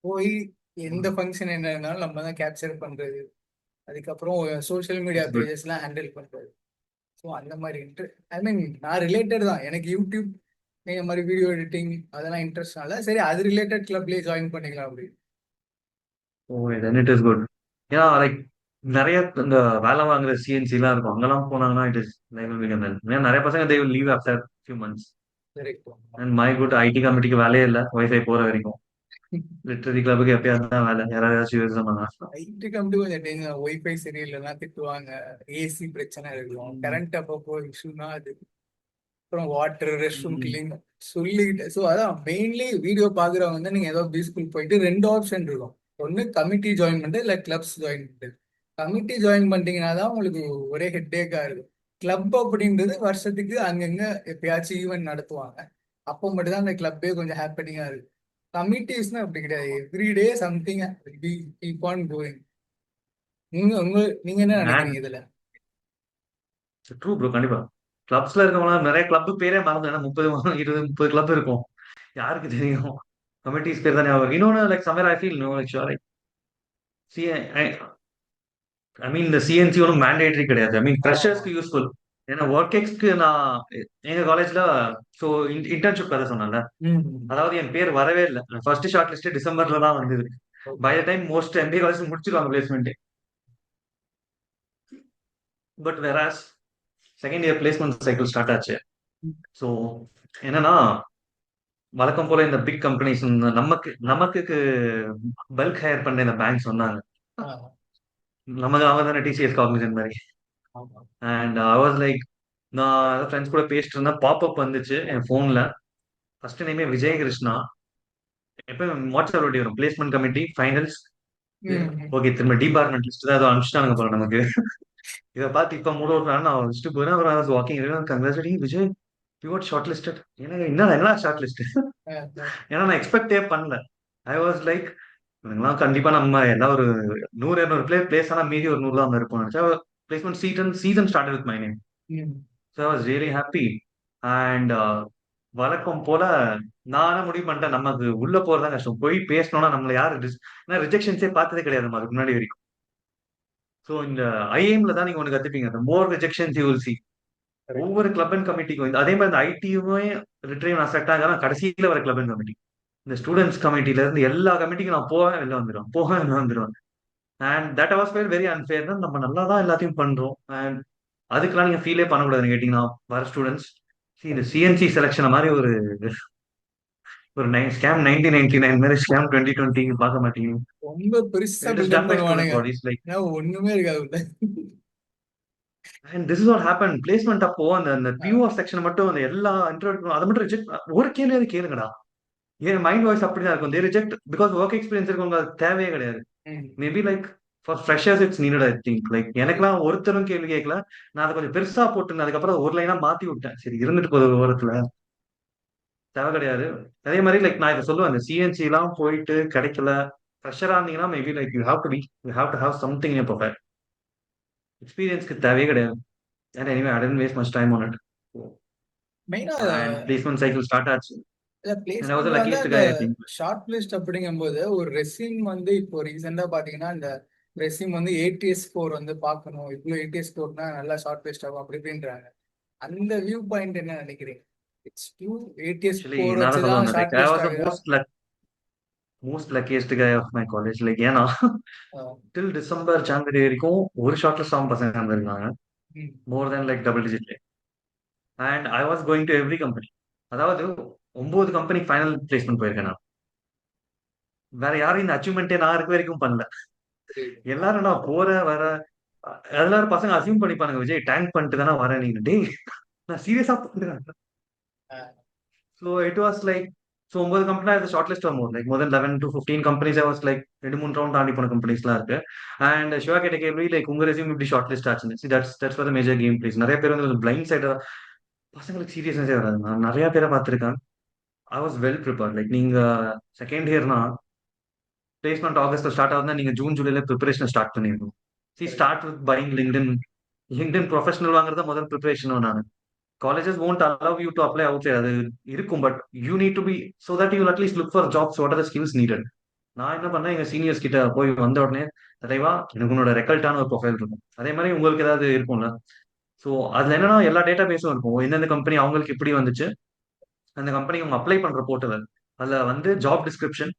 போய் எந்த ஃபங்க்ஷன் என்ன இருந்தாலும் நம்ம தான் கேப்சர் பண்றது, அதுக்கப்புறம் சோஷியல் மீடியா இட்ஸ் குட். பேஜஸ்லாம் ஹேண்டில் பண்றது. ஸோ அந்த மாதிரி ஐ மீன் நான் ரிலேட்டட் தான், எனக்கு யூடியூப் இந்த மாதிரி வீடியோ எடிட்டிங் அதெல்லாம் இன்ட்ரெஸ்ட்னால சரி அது ரிலேட்டட் கிளப்லேயே ஜாயின் பண்ணிக்கலாம் அப்படி. ஓ தென் இட் இஸ் குட். ஏன்னா லைக் நிறைய இந்த வேலை வாங்குற சிஎன்சி எல்லாம் இருக்கும், அங்கெல்லாம் போனாங்கன்னா இட் இஸ் ஏன்னா நிறைய பசங்க they will leave after few months. Correct. And my good IT கமிட்டிக்கு வேலையே இல்லை ஒய்ஃபை போற வரைக்கும். லிட்டரரி கிளப்புக்கு எப்பயாவது தான் வேலை, யாராவது ஏதாச்சும் யூஸ் பண்ணா. ஐடி கம்பெனி கொஞ்சம் டேஞ்சர், ஒய்ஃபை சரியில்லைன்னா திட்டுவாங்க, ஏசி பிரச்சனை இருக்கும், கரண்ட் அப்பப்போ இஷ்யூனா அது, அப்புறம் வாட்டர் ரெஸ்ட் ரூம் கிளீன் சொல்லிக்கிட்டு. ஸோ அதான் மெயின்லி வீடியோ பார்க்குறவங்க வந்து நீங்கள் ஏதோ பீஸ்ஃபுல் போயிட்டு 2 ஆப்ஷன் இருக்கும், ஒன்று கமிட்டி ஜாயின் பண்ணிட்டு இல்லை கிளப்ஸ் ஜாயின் பண்ணிட்டு. கமிட்டி ஜாயின் பண்ணிட்டீங்கன்னா தான் உங்களுக்கு ஒரே ஹெட்டேக்காக இருக்கும். கிளப் அப்படின்றது வருஷத்துக்கு அங்கங்க எப்பயாச்சும் ஈவெண்ட் நடத்துவாங்க, அப்போ மட்டும்தான் அந்த கிளப்பே கொஞ்சம் ஹாப்பனிங்காக இருக்கும். கமிட்டிஸ்னா அப்படி கிடையாது, everyday something keep on going. நீங்க என்ன மேன், நினைக்கிறீங்க இதுல? ட்ரூ ப்ரோ, கண்டிப்பா. கிளப்ஸ்ல இருக்கவங்க நிறைய கிளப் பேரே மறந்து, ஏன்னா 30 20 30 கிளப் இருக்கும், யாருக்கு தெரியும். கமிட்டிஸ் பேர் தானே அவர். இன்னொன்னு like summer I feel no like sure like see I mean இந்த சிஎன்சி ஒன்றும் மேண்டேட்டரி கிடையாது. ஐ மீன் ஆமா ஆமா. ஃப்ரெஷர்ஸ்க்கு யூஸ்ஃபுல். ஏன்னா ஒர்க் எக்ஸ்க்கு நான் எங்க காலேஜ்ல ஸோ இன்டர்ன்ஷிப் கதை சொன்னேன்ல, ம். அதாவது என் பேர் வரவே இல்லை. ஃபர்ஸ்ட் ஷார்ட் லிஸ்ட் டிசம்பர்ல தான் வந்தது. By the time most MBA college முடிச்சிருவாங்க placement. But whereas second year placement cycle start ஆச்சு. ஸோ என்னன்னா வழக்கம் போல இந்த பிக் கம்பெனிஸ் நமக்கு நமக்கு பல்க் ஹையர் பண்ண இந்த பேங்க் சொன்னாங்க, ஆமா நமக்கு அவங்க தானே டிசிஎஸ் காக்னிசன்ட் மாதிரி. ஆமா. அண்ட் ஐ வாஸ் லைக், நான் ஃப்ரெண்ட்ஸ் கூட பேசிட்டு இருந்தேன், பாப்அப் வந்துச்சு என் ஃபோன்ல. ஃபர்ஸ்ட் நேமே விஜய் கிருஷ்ணா. எப்போ வாட்ஸ்அப் ஒட்டி வரும் பிளேஸ்மெண்ட் கமிட்டி ஃபைனல்ஸ். ம். ஓகே, திரும்ப டிபார்ட்மெண்ட் லிஸ்ட் தான் ஏதோ அனுப்பிச்சிட்டானுங்க போல நமக்கு. இதை பார்த்து இப்ப மூட விட்றான்னு நான் வச்சுட்டு போறேன். அப்புறம் walking congratulating Vijay, you what short listed. எனக்கு என்ன ஷார்ட் லிஸ்ட். ஏன்னா நான் எக்ஸ்பெக்டே பண்ணல. ஐ வாஸ் லைக் இவங்கெல்லாம் கண்டிப்பா நம்ம எல்லாம் ஒரு 100 200 பிளேஸ் ஆனா மீதி ஒரு 100 தான் இருப்போம் நினைச்சா. Placement season start with my name. ம். So I was really happy. And வழக்கம் போல நானே முடிவு பண்ணிட்டேன், நமக்கு உள்ள போறதா கஷ்டம், போய் பேசணும்னா நம்மள யாரு ரிஜெக்ஷன்ஸே பார்த்ததே கிடையாது நம்ம அதுக்கு முன்னாடி வரைக்கும். ஸோ இந்த ஐஏஎம்ல தான் நீங்க ஒன்று கத்துப்பீங்க, the more rejections you will see. Correct. ஒவ்வொரு கிளப் அண்ட் கமிட்டிக்கும் அதே மாதிரி இந்த ஐடியுமே ரிட்ரைவ் நான் செட் ஆகாம கடைசியில வர கிளப் அண்ட் கமிட்டி, இந்த ஸ்டூடெண்ட்ஸ் கமிட்டில இருந்து எல்லா கமிட்டிக்கும் நான் போவேன் வெளில வந்துடுவேன், போவேன் வெளில வந்துடுவேன். And that was feel very unfair. நம்ம நல்லா தான் எல்லாத்தையும் பண்றோம். அண்ட் அதுக்கெல்லாம் நீங்க ஃபீலே பண்ணக்கூடாதுன்னு கேட்டீங்கன்னா வர ஸ்டூடெண்ட்ஸ் இந்த சிஎன்சி செலக்ஷன் மாதிரி ஒரு ஒரு ஸ்கேம் 1999 மாதிரி ஸ்கேம் 2020 பார்க்க மாட்டீங்க. ரொம்ப பெருசா it is buildup done by student பண்ணுவானுங்க, பாடிஸ் லைக். ஏன்னா ஒண்ணுமே இருக்காது உள்ள. And this is what happen placement அப்போ அந்த அந்த பியூஆர் செக்ஷன் மட்டும் அந்த எல்லா இன்டர்வியூ அதை மட்டும் ரிஜெக்ட். ஒரு கேள்வியாவது கேளுங்கடா. என் மைண்ட் வாய்ஸ் அப்படிதான் இருக்கும். தே ரிஜெக்ட் பிகாஸ் ஒர்க் எக்ஸ்பீரியன்ஸ் இருக்கவங்க அது தேவையே கிடையாது. ம். Maybe like for freshers it's needed I think. Like எனக்குலாம் ஒருத்தரும் கேள்வி கேட்கல. நான் அதை கொஞ்சம் பெருசா போட்டுருந்தேன், அதுக்கப்புறம் ஒரு லைனா மாத்தி விட்டேன். சரி இருந்துட்டு போகுது ஓரத்துல, தேவை கிடையாது. அதே மாதிரி லைக் நான் இதை சொல்லுவேன், இந்த சிஎன்சி எல்லாம் போயிட்டு கிடைக்கல ஃப்ரெஷரா இருந்தீங்கன்னா maybe like you have something profile. எக்ஸ்பீரியன்ஸ்க்கு தேவையே கிடையாது. And anyway I tend waste much time on it. மெயினா அண்ட் பிளேஸ்மெண்ட் சைக்கிள் ஸ்டார்ட் ஆச்சு. அண்ட் ஐ வாஸ் பிளேஸ்மெண்ட் வந்து லக்கியஸ்ட் அந்த guy I think. Short list அப்படிங்கும்போது ஒரு ரெஸ்யூம் வந்து இப்போ ரீசெண்டா பாத்தீங்கன்னா இந்த ரெஸ்யூம் வந்து ஏடிஎஸ் ஸ்கோர் வந்து பார்க்கணும், இவ்வளவு ஏடிஎஸ் ஸ்கோர்னா நல்லா ஷார்ட் லிஸ்ட் ஆகும் அப்படி இப்படின்றாங்க. அந்த வியூ பாயிண்ட் என்ன நினைக்கிறீங்க? It's to ATS actually score நான் தான் சொல்ல வச்சுதான் வந்தேன், like short I list was the ஆகுதா? Most luckiest guy of my college. Like ஏன்னா டில் டிசம்பர் ஜனவரி வரைக்கும் ஒரு ஷார்ட் லிஸ்ட் ஆகும் பசங்க இருந்திருக்காங்க. ம். More than like double digit. And I was going to every company. அதாவது 9 கம்பெனி ஃபைனல் பிளேஸ்மெண்ட் போயிருக்கேன் நான். வேற யாரும் இந்த அச்சீவ்மெண்ட்டே நான் இருக்க வரைக்கும் பண்ணல. புரியுது. எல்லாரும் நான் போறேன் வர எல்லாரும் பசங்க அசியூம் பண்ணிப்பானுங்க, விஜய் டேங்க் பண்ணிட்டு தானே வரேன் நீங்க. டேய் நான் சீரியஸா பண்றேன். Ah so it was like, so 9 company அது ஷார்ட் லிஸ்ட் ஆகும். Like more then 11 to 15 companies was like 2-3 round தாண்டி போன கம்பெனிஸ்லாம் இருக்கு. அண்ட் சிவா கேட்ட கேள்வி லைக் உங்க ரெசியூம் இப்படி ஷார்ட் லிஸ்ட் ஆச்சுன்னு. That's for major game place. நிறைய பேர் வந்து பிளைண்ட் சைடு பசங்களுக்கு சீரியஸ்னஸே வராது. நான் நிறைய பேரை பார்த்துருக்கேன். I was well prepared. Like நீங்க செகண்ட் இயர்னா பிளேஸ்மெண்ட் ஆகஸ்ட்ல ஸ்டார்ட் ஆகுதுன்னா நீங்க ஜூன் ஜூலைல ப்ரிப்பரேஷன் ஸ்டார்ட் பண்ணிடணும். See correct. Start with buying LinkedIn. LinkedIn professional வாங்குறத முதல் ப்ரிப்பரேஷனும் நான். Colleges won't allow you to apply outside, அது இருக்கும். But you need to be so that you will at least look for jobs what are the skills needed. நான் என்ன பண்ணேன், எங்க சீனியர்ஸ் கிட்ட போய் வந்த உடனே தலைவா எனக்கு உன்னோட ரெக்கல்ட்டான ஒரு ப்ரொஃபைல் இருக்கும், அதே மாதிரி உங்களுக்கு ஏதாவது இருக்கும்ல. ஸோ அதுல என்னன்னா எல்லா டேட்டா பேஸும் இருக்கும். எந்தெந்த கம்பெனி அவங்களுக்கு எப்படி வந்துச்சு, அந்த கம்பெனி அவங்க அப்ளை பண்ற போர்ட்டல், அதுல வந்து ஜாப் டிஸ்கிரிப்ஷன்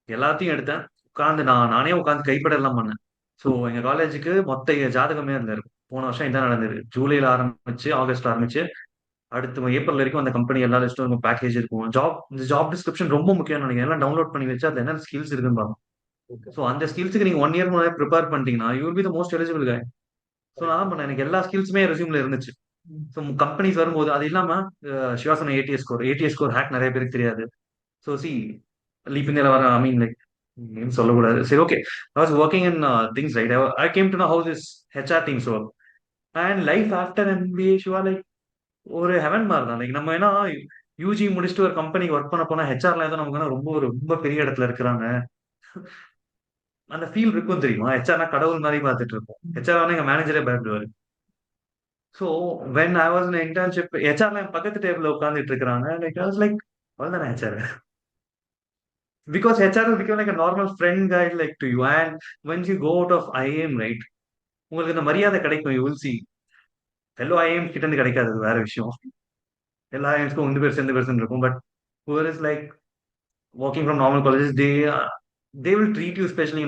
எல்லாத்தையும் எடுத்தேன். உட்காந்து நானே உட்காந்து கைப்பட எல்லாம் பண்ணேன். ஸோ எங்க காலேஜுக்கு மொத்த ஜாதகமே அதுல இருக்கும். போன வருஷம் இதான் நடந்தது. ஜூலைல ஆரம்பிச்சு ஆகஸ்ட் ஆரம்பிச்சு அடுத்து ஏப்ரல் வரைக்கும் அந்த கம்பெனி எல்லா லிஸ்ட்டும் இருக்கும், பேக்கேஜ் இருக்கும். இந்த ஜாப் டிஸ்கிரிப்ஷன் ரொம்ப முக்கியம் நினைக்கிறேன். எல்லாம் டவுன்லோட் பண்ணி வச்சு அதுல என்ன ஸ்கில்ஸ் இருக்குன்னு பாருங்க. Okay. ஸோ அந்த ஸ்கில்ஸுக்கு நீங்க 1 இயர் முன்னாடி ப்ரிப்பேர் பண்ணிட்டீங்கன்னா you will be the most eligible guy. So நான் தான் பண்ணேன், எனக்கு எல்லா ஸ்கில்ஸுமே ரெஸ்யூம்ல இருந்துச்சு. ம். ஸோ கம்பெனிஸ் வரும்போது அது இல்லாம சிவா சொன்ன ஏடிஎஸ் ஸ்கோர் ஹேக் நிறைய பேருக்கு தெரியாது. ஸோ சி லீப் இந்தியால வர ஐ மீன் லைக் நேம் சொல்லக்கூடாது, சரி okay. I was working in things right. I came to know how this HR teams work. And life after MBA Shiva like ஒரு ஹெவன் மாதிரி தான். லைக் நம்ம ஏன்னா யூஜி முடிச்சுட்டு ஒரு கம்பெனிக்கு ஒர்க் பண்ண போனா ஹெச்ஆர்ல ஏதோ நமக்கு என்ன ரொம்ப பெரிய இடத்துல இருக்கிறாங்க அந்த ஃபீல் இருக்கும் தெரியுமா. ஹெச்ஆர்னா கடவுள் மாதிரி பார்த்துட்டு இருப்போம். ஹெச்ஆர் வந்து எங்க மேனேஜரே பயப்படுவாரு. So when I was in internship ஹெச்ஆர்ல என் பக்கத்து டேபிள்ல உட்காந்துட்டு இருக்காங்க. லைக் ஐ வாஸ் லைக் அவ்வளவுதானே HR. Because HR will become like a normal friend guide like to you. And when you go out of IIM, right, உங்களுக்கு இந்த மரியாதை கிடைக்கும். யூ வில் சி எல்லா ஐஏஎம் கிட்ட இருந்து கிடைக்காது, அது வேற விஷயம். எல்லா ஐஎம்ஸ்க்கும் உண்டு பேர் சேர்ந்து பேர் இருக்கும். But whoever is like working from normal colleges, they will treat you especially,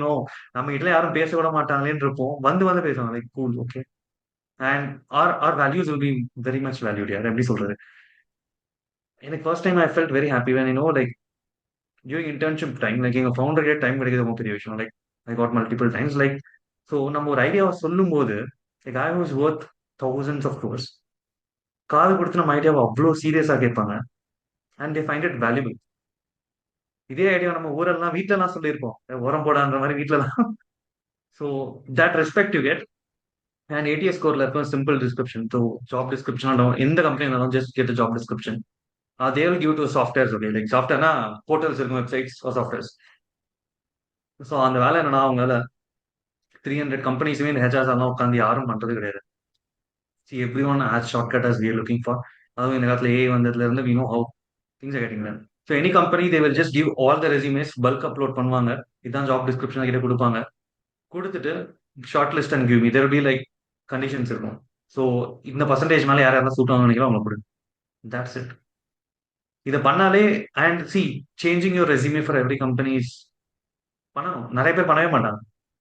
நம்ம கிட்ட யாரும் பேச விட மாட்டாங்களேன்னு இருப்போம். வந்து பேசுவாங்க like cool okay. And our values will be very much valued. யார் எப்படி சொல்றது, எனக்கு first time I felt very happy when like during internship time like எங்க ஃபவுண்டர் டைம் கிடைக்கிறது ரொம்ப பெரிய விஷயம். Like I got multiple times like. So நம்ம ஒரு ஐடியாவை சொல்லும் போது like I was worth thousands of crores. காது கொடுத்து நம்ம ஐடியாவை அவ்வளோ சீரியஸா கேட்பாங்க. And they find it valuable. இதே ஐடியா நம்ம ஊரெல்லாம் வீட்டுல எல்லாம் சொல்லியிருப்போம், உரம் போடான்ற மாதிரி வீட்டுல எல்லாம். So that respect you get. And ATS ஸ்கோர்ல இருக்கும் simple description. So job description எந்த கம்பெனி இருந்தாலும் just get job description. They will give to softwares. Okay like சாஃப்ட்வேர்னா போர்ட்டல்ஸ் இருக்கும், வெப்சைட்ஸ் சாஃப்ட்வேர்ஸ். ஸோ அந்த வேலை என்னன்னா அவங்களால 300 கம்பெனிஸுமே இந்த ஹெச்ஆர்ஸ் எல்லாம் உட்காந்து யாரும் பண்றது கிடையாது. See everyone has shortcut as we are looking for. அதுவும் இந்த காலத்துல ஏஐ வந்ததுல இருந்து we know how things are getting done. So any company they will just give all the resumes, bulk upload பண்ணுவாங்க. இதுதான் ஜாப் டிஸ்கிரிப்ஷன் கிட்ட கொடுப்பாங்க. கொடுத்துட்டு shortlist and give me there be like conditions இருக்கும். ஸோ இந்த பர்சன்டேஜ் மேலே யார் யாரெல்லாம் சூட் ஆகணும் நினைக்கிறோம் அவங்க கொடுங்க. That's it. இதை பண்ணாலே and C changing your resume for every companies பண்ணணும். நிறைய பேர் பண்ணவே மாட்டாங்க.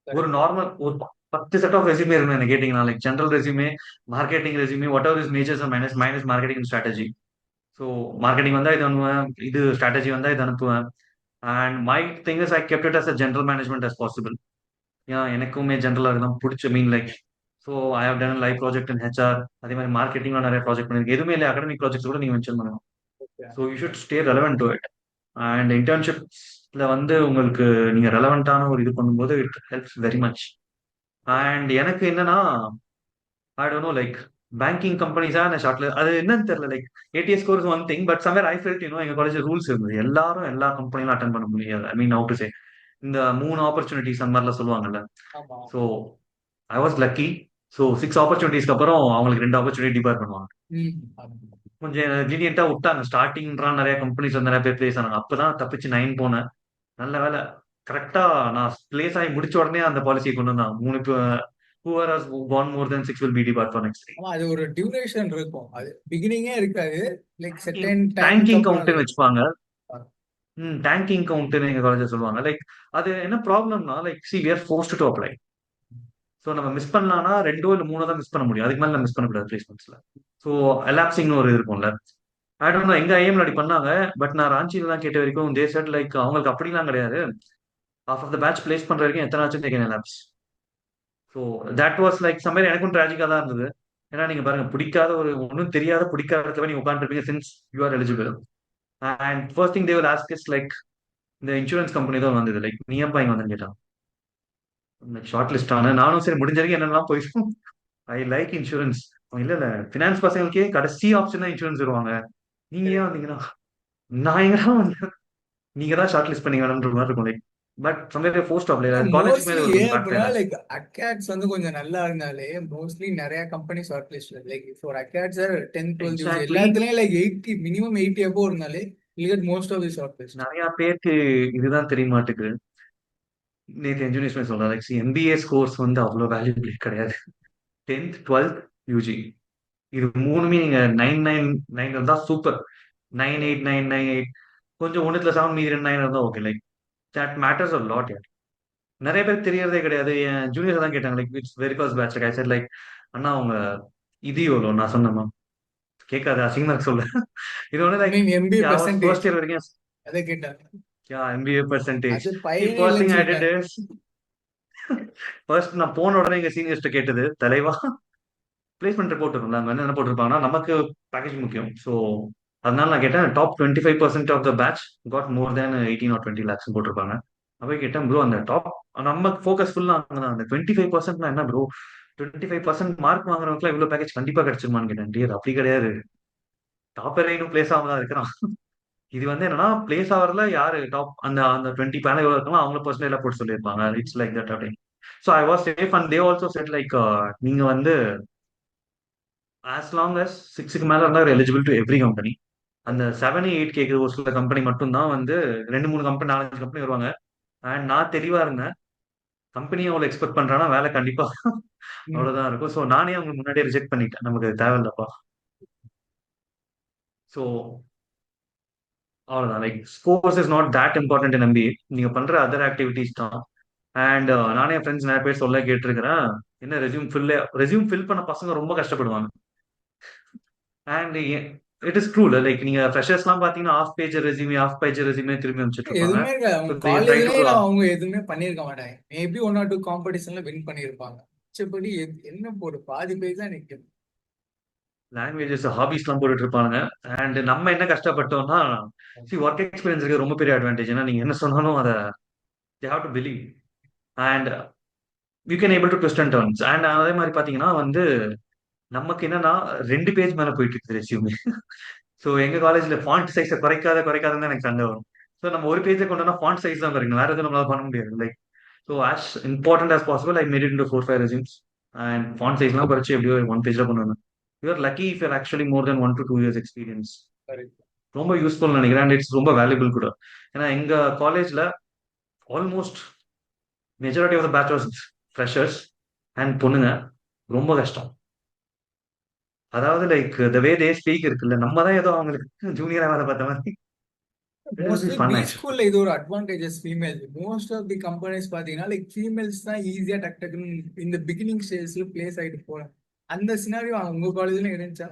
ஒரு நார்மல் ஒரு 10 செட் ஆஃப் ரெசியூமே இருக்குன்னு என்ன கேட்டீங்கன்னா like general resume, marketing resume, whatever is majors minus minus marketing strategy. So marketing வந்தா இது அனுப்புவேன், இது ஸ்ட்ராட்டஜி வந்தா இது அனுப்புவேன். And my thing is I kept it as a general management as possible. ஏன் எனக்குமே ஜென்ரலாக இதெல்லாம் பிடிச்ச mean like. So I have done live project in HR. அதே மாதிரி மார்க்கெட்டிங்ல நிறைய ப்ராஜெக்ட் பண்ணிருக்கேன். எதுவுமே இல்லை அகடமிக் ப்ராஜெக்ட்ஸ் கூட நீங்க மென்ஷன் பண்ணணும். Okay. So you should stay relevant to it. And இன்டர்ன்ஷிப்ல வந்து உங்களுக்கு நீங்க ரெலவென்ட்டான ஒரு இது பண்ணும்போது it helps very much. And எனக்கு என்னன்னா I don't know like banking கம்பெனிஸா நான் ஷார்ட்ல அது என்னன்னு தெரியல. Like ATS score one thing but somewhere I felt எங்க காலேஜ் ரூல்ஸ் இருந்தது. எல்லாரும் எல்லா கம்பெனிலும் அட்டன் பண்ண முடியாது. ஐ மீன் ஹவு டு சே இந்த 3 ஆப்பர்ச்சுனிட்டிஸ் அந்த மாதிரிலாம் சொல்லுவாங்கல்ல. ஆமா. So I was lucky. So 6 ஆப்பர்ச்சுனிட்டிஸ்க்கு அப்புறம் அவங்களுக்கு 2 ஆப்பர்ச்சுனிட்டி டிபார் பண்ணுவாங்க. ஆமா. கொஞ்சம் லீனியண்டா விட்டாங்க. ஸ்டார்டிங்ன்றான் நிறைய கம்பெனிஸ் வந்து நிறைய பேர் பிளேஸ் ஆனாங்க. அப்பதான் தப்பிச்சு 9 போனேன். நல்ல வேலை. கரெக்டா நான் பிளேஸ் ஆகி முடிச்ச உடனே அந்த பாலிசியை கொண்டு வந்தான். 3 whoever has gone more than 6 will be debarred for next 3. ஆமா, அது ஒரு டியூரேஷன் இருக்கும். அது பிகினிங்கே இருக்காது. லைக் செர்டைன் டைமுக்கு டேங்கிங் அப்புறம் அது கவுண்ட்னு இருக்கும். வச்சுப்பாங்க. டேங்கிங் கவுண்ட்னு எங்க காலேஜ்ல சொல்லுவாங்க. லைக் அது என்ன ப்ராப்ளம்னா, like see we are forced to apply. So நம்ம மிஸ் பண்ணலாம்னா 2 இல்ல 3 தான் மிஸ் பண்ண முடியும். அதுக்கு மேல மிஸ் பண்ணக்கூடாது பிளேஸ்மெண்ட்ஸ்ல. ஸோ எலாப்சிங்னு ஒரு இது இருக்கும்ல. ஐ டோன்ட் நோ எங்க ஐஎம்ல அப்படி பண்ணாங்க. பட் நான் ராஞ்சியில தான் கேட்ட வரைக்கும் தே செட் லைக் அவங்களுக்கு அப்படிலாம் கிடையாது. ஆஃப் த பேட்ச் பிளேஸ் பண்ற வரைக்கும் எத்தனை ஆச்சும் கேட்க எலாப்ஸ். So that was like somewhere எனக்கும் ட்ராஜிக்கா தான் இருந்தது. ஏன்னா நீங்க பாருங்க, பிடிக்காத ஒரு ஒன்றும் தெரியாத பிடிக்காத இடத்துல நீங்க உட்காந்துருப்பீங்க since you are eligible. And first thing they will ask is like இந்த இன்சூரன்ஸ் கம்பெனி தான் வந்தது. லைக் நீ ஏன்பா இங்க வந்து கேட்டான். ஷார்ட் லிஸ்ட் ஆனேன். நானும் சரி முடிஞ்ச வரைக்கும் என்னெல்லாம் போயிடும். I like insurance. இல்ல இல்ல ஃபினான்ஸ் பசங்களுக்கே கடைசி ஆப்ஷன் தான் இன்சூரன்ஸ் வருவாங்க. நீங்க ஏன் வந்தீங்கன்னா நான் எங்க தான் வந்தேன். நீங்க தான் ஷார்ட் லிஸ்ட் பண்ணீங்க வேணும்ன்ற மாதிரி இருக்கும். Like but somewhere forced apply காலேஜுக்குமே மோஸ்ட்லி அது ஒரு ஏன் கொஞ்சம் பேக் அப்படின்னா ஃபயர் ஆச்சு. லைக் அக்காட்ஸ் வந்து கொஞ்சம் நல்லா இருந்தாலே மோஸ்ட்லி நிறைய company short list like for acads 10th 12th use exactly. எல்லாத்துலயும் லைக் 80 மினிமம் 80 above இருந்தாலே you get most of the short list. நிறைய பேருக்கு இதுதான் தெரிய மாட்டுக்கு. நேற்று என்ஜினியர்ஸ் சொல்றேன் லைக் எம்பிஏ ஸ்கோர்ஸ் வந்து அவ்வளோ வேல்யூபிள் கிடையாது. 10th 12th யூஜி இது மூணுமே நீங்க 999 இருந்தா சூப்பர். 98998 கொஞ்சம் ஒண்ணுத்துல 7 மீதி 9 இருந்தா okay. Like that matters a lot. நிறைய பேர் தெரியறதே கிடையாது. என் ஜூனியர் தான் கேட்டாங்க like it's very first batch. I said like அண்ணா அவங்க இது எவ்வளோ நான் சொன்னேம்மா கேட்காது அசிங்கமா இருக்கு சொல்ல. இது ஒன்று I like mean MBA first percentage year வரைக்கும் அதை கேட்டாங்க. MBA percentage. அது பையனே ஃபர்ஸ்ட் திங் இல்லைன்னு ஐ டிட் சொல்லிட்டாங்க. இஸ் ஃபர்ஸ்ட் நான் போன உடனே எங்க சீனியர்ஸ்ட்ட கேட்டது தலைவா பிளேஸ்மெண்ட் ரிப்போர்ட் இருக்கும்ல அங்க என்ன போட்டிருப்பாங்கன்னா நமக்கு பேக்கேஜ் முக்கியம். ஸோ அதனால நான் கேட்டேன் top 25% of the batch got more than 18 or 20 lakhs போட்டிருப்பாங்க. அப்போ கேட்டேன் ப்ரோ அந்த டாப் நம்ம ஃபோக்கஸ் ஃபுல்லா அங்கதான். அந்த 25% என்ன ப்ரோ 25% மார்க் வாங்குறவங்களுக்கு இவ்வளவு பேக்கேஜ் கண்டிப்பா கிடைச்சிருமான்னு கேட்டேன். டேய் அப்படி கிடையாது. டாப் வரையும் பிளேஸ் ஆகாம தான் இருக்கிறான். இது வந்து என்னன்னா பிளேஸ் ஆவறதுல யாரு டாப் அந்த அந்த 20 பேனல் எவ்வளவு இருக்காங்களோ அவங்க பர்சனலா போட்டு சொல்லியிருப்பாங்க. இட்ஸ் லைக் தட் அப்படின்னு. So I was safe and they also said like நீங்க வந்து ஆஸ் லாங் அஸ் 6க்கு மேல இருந்தா எலிஜிபிள் டு எவ்ரி கம்பெனி. அந்த 7 8 கேக்கு ஒரு சில கம்பெனி மட்டும் தான் வந்து 2 3 கம்பெனி 4 5 கம்பெனி வருவாங்க. அண்ட் நான் தெளிவா இருந்தேன். கம்பெனியை அவ்வளவு எக்ஸ்பெக்ட் பண்றானா வேலை கண்டிப்பா அவ்வளவுதான் இருக்கும். ஸோ நானே அவங்க முன்னாடியே ரிஜெக்ட் பண்ணிட்டேன். நமக்கு தேவையில்லப்பா. ஸோ அவ்வளவுதான். Like sports is not that important in MBA. நீங்க பண்ற அதர் ஆக்டிவிட்டிஸ் தான். அண்ட் நானே என் ஃப்ரெண்ட்ஸ் நிறைய பேர் சொல்ல கேட்டிருக்கிறேன். என்ன ரெஸ்யூம் ஃபில் பண்ண பசங்க ரொம்ப கஷ்டப்படுவாங்க. And it is true. Like நீங்க ஃப்ரெஷர்ஸ்லாம் பாத்தீங்கன்னா ஆஃப் பேஜ் ரெஸ்யூமே திரும்பி அனுப்பிச்சிட்டு இருப்பாங்க. எதுவுமே இருக்காது. ஸோ அவங்க தே ட்ரை டு காலேஜ்லயே அவங்க எதுவுமே பண்ணியிருக்க மாட்டாங்க. மேபி 1 or 2 காம்படிஷன்ல வின் பண்ணியிருப்பாங்க. மிச்சபடி என்ன போடு பாதி பேர் தான் நிற்கும். லாங்குவேஜஸ் ஹாபிஸ்லாம் போட்டுட்டு இருப்பாங்க. அண்ட் நம்ம என்ன கஷ்டப்பட்டோம்னா ஒர்க் எக்ஸ்பீரியன்ஸ் இருக்கு ரொம்ப பெரிய அட்வான்டேஜ். ஏன்னா நீங்க என்ன சொன்னாலும் அதை they have to believe and you can able to twist and turns. And அதே மாதிரி பாத்தீங்கன்னா வந்து நமக்கு என்னன்னா 2 பேஜ் மேல போயிட்டு இருக்கு ரெஸ்யூமே. ஸோ எங்க காலேஜ்ல ஃபாண்ட் சைஸை குறைக்காதுன்னு எனக்கு சண்டை வரும். ஸோ நம்ம ஒரு பேஜை கொண்டோம்னா ஃபாண்ட் சைஸ் தான் குறைக்கணும். வேற எதுவும் நம்மளால பண்ண முடியாது. Like so as important as possible I made it into 4 5 resumes. And font சைஸ்லாம் குறைச்சி எப்படியோ 1 பேஜ்ல கொண்டு வந்தேன். You are lucky if your actually more than 1 to 2 years experience. ரொம்ப யூஸ்ஃபுல் நினைக்கிறேன். அண்ட் இட்ஸ் ரொம்ப வேல்யூபிள் கூட. ஏன்னா எங்க காலேஜ்ல almost majority of the batch was freshers and பொண்ணுங்க. ரொம்ப கஷ்டம். அதாவது like the way they speak இருக்குல்ல நம்ம தான் ஏதோ அவங்களுக்கு ஜூனியரா வேலை பார்த்த மாதிரி. It will be mostly fun be actually. ஸ்கூல்ல இது ஒரு advantages female. Most of the companies பாத்தீங்கன்னா லைக் ஃபீமேல்ஸ் தான் ஈஸியா டக்குன்னு இந்த பிகினிங் ஸ்டேஜ்ல பிளேஸ் ஆயிட்டு போறாங்க. அந்த சினாரியோ உங்க காலேஜ்ல இருந்துச்சா?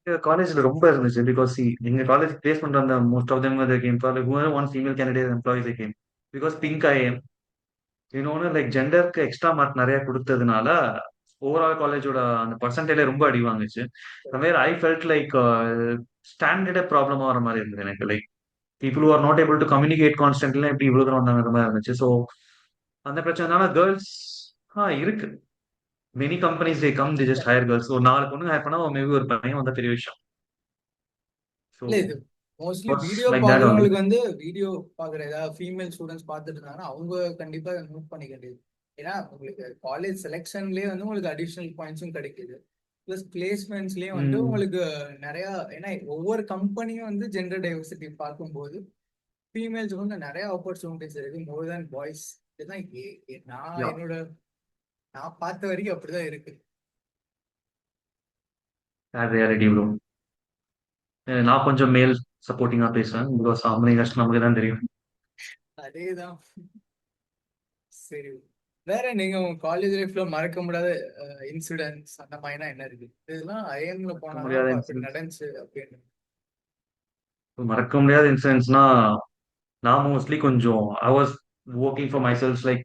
எங்க காலேஜ்ல ரொம்ப இருந்துச்சு. பிகாஸ் எங்க காலேஜ் பிளேஸ் பண்ற அந்த most of them came for one female candidate employees came. Because pink IIM இன்னொன்னு லைக் ஜெண்டருக்கு எக்ஸ்ட்ரா மார்க் நிறைய கொடுத்ததுனால ஓவரால் காலேஜோட அந்த பர்சன்டேஜ் ரொம்ப அடி வாங்குச்சு. வேற ஐ ஃபெல்ட் லைக் ஸ்டாண்டர்டே ப்ராப்ளமா வர மாதிரி இருந்தது எனக்கு. Like people are not able to communicate கான்ஸ்டன்ட்லாம் எப்படி இவ்வளவு தூரம் வந்தாங்க மாதிரி இருந்துச்சு. ஸோ அந்த பிரச்சனைனால கேர்ள்ஸ் இருக்கு. Many companies they come the just hire girls. ஒரு 4 பொண்ணு ஹையர் பண்ணா மேபி ஒரு பையன் வந்த பெரிய விஷயம். ஸோ இல்ல இது mostly what's video like that only. பாக்குறவங்களுக்கு வந்து வீடியோ பாக்குற ஏதாவது ஃபீமேல் ஸ்டூடெண்ட்ஸ் பார்த்துட்டு இருந்தாங்கன்னா அவங்க கண்டிப்பா நோட் பண்ணிக்க வேண்டியது. ஏன்னா உங்களுக்கு காலேஜ் செலெக்ஷன்லயே வந்து உங்களுக்கு அடிஷனல் பாயிண்ட்ஸும் கிடைக்குது. ப்ளஸ் பிளேஸ்மெண்ட்ஸ்லயும் வந்து ம். உங்களுக்கு நிறைய, ஏன்னா ஒவ்வொரு கம்பெனியும் வந்து ஜெண்டர் டைவர்சிட்டி பார்க்கும்போது ஃபீமேல்ஸ் வந்து நிறைய ஆப்பர்ச்சுனிட்டிஸ் இருக்கு மோர் தேன் பாய்ஸ். இதுதான் யா நான் பார்த்த வரைக்கும் அப்படிதான் இருக்கு. அது ரியாலிட்டி ப்ரோ. நான் கொஞ்சம் மேல் சப்போர்ட்டிங்கா பேசுவேன் பிகாஸ் ஆம்பளை கஷ்டம் நமக்கு தான் தெரியும். அதேதான். சரி, வேற நீங்க உங்க காலேஜ் லைஃப்ல மறக்க முடியாத இன்சிடென்ட்ஸ் அந்த மாதிரினா என்ன இருக்கு? இதெல்லாம் ஐஎம்ல மறக்க போனாதான் முடியாத இப்ப அப்படி இன்சிடென்ட்ஸ், நடந்துச்சு அப்படின்னு. மறக்க முடியாத இன்சிடென்ட்ஸ்னா நான் மோஸ்ட்லி கொஞ்சம் ஐ was working for my self, like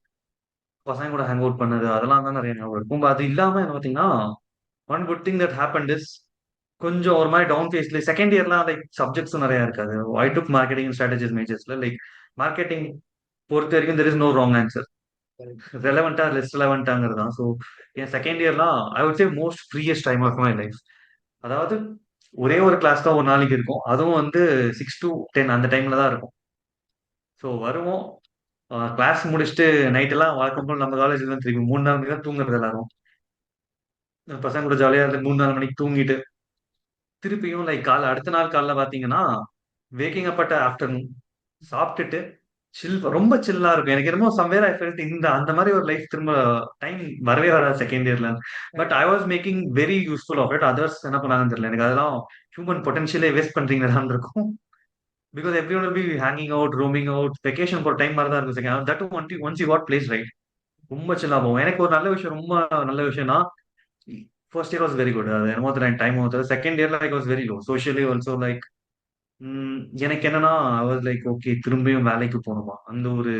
பசங்க கூட ஹேங் அவுட் பண்ணது அதெல்லாம் தான் நிறைய ஞாபகம் இருக்கும். அது இல்லாம என்ன பார்த்தீங்கன்னா one good thing that happened is கொஞ்சம் ஒரு மாதிரி டவுன் ஃபேஸ்ல செகண்ட் இயர்லாம் லைக் சப்ஜெக்ட்ஸும் நிறைய இருக்காது. ஐ டுக் மார்க்கெட்டிங் ஸ்ட்ராட்டஜிஸ் மேஜர்ஸ்ல, லைக் மார்க்கெட்டிங் பொறுத்த வரைக்கும் there is no wrong answer. ரெலவெண்டா லெஸ் ரெலவெண்டாங்கிறது தான். ஸோ என் செகண்ட் இயர்லாம் I would say most freest time of my life. அதாவது ஒரே ஒரு கிளாஸ் தான் ஒரு நாளைக்கு இருக்கும், அதுவும் வந்து 6 to 10 அந்த டைம்ல தான் இருக்கும். ஸோ வருவோம், கிளாஸ் முடிச்சுட்டு நைட் எல்லாம் வழக்கம் போல் நம்ம காலேஜ்ல தான் திருப்பி 3 4 மணிக்கு தான் தூங்குறது எல்லாரும். பசங்க கூட ஜாலியா இருந்து 3 4 மணிக்கு தூங்கிட்டு திருப்பியும் லைக் அடுத்த நாள் காலைல பாத்தீங்கன்னா வேக்கிங் அப் அட் ஆஃப்டர்நூன் சாப்பிட்டுட்டு சில் ரொம்ப சில்லா இருக்கும். எனக்கு என்னமோ சம்வேர் ஐ ஃபெல்ட் இந்த அந்த மாதிரி ஒரு லைஃப் திரும்ப டைம் வரவே வராது செகண்ட் இயர்ல. But I was making very useful of it. Others என்ன பண்ணாங்கன்னு தெரியல எனக்கு. அதெல்லாம் ஹியூமன் பொட்டன்ஷியலே வேஸ்ட் பண்றீங்கதான் இருக்கும். Because every one be hanging out roaming out vacation போற டைம் மாதிரி தான் இருக்கும். Second that once you what place right ரொம்ப சில்லா போகும். எனக்கு ஒரு நல்ல விஷயம், ரொம்ப நல்ல விஷயம்னா first year was very good. அது என்னமோ டைம் ஆகுது. Second year like was very low socially also. Like எனக்கு என்னன்னா ஐ வாஸ் லைக் ஓகே திரும்பியும் வேலைக்கு போகணுமா அந்த ஒரு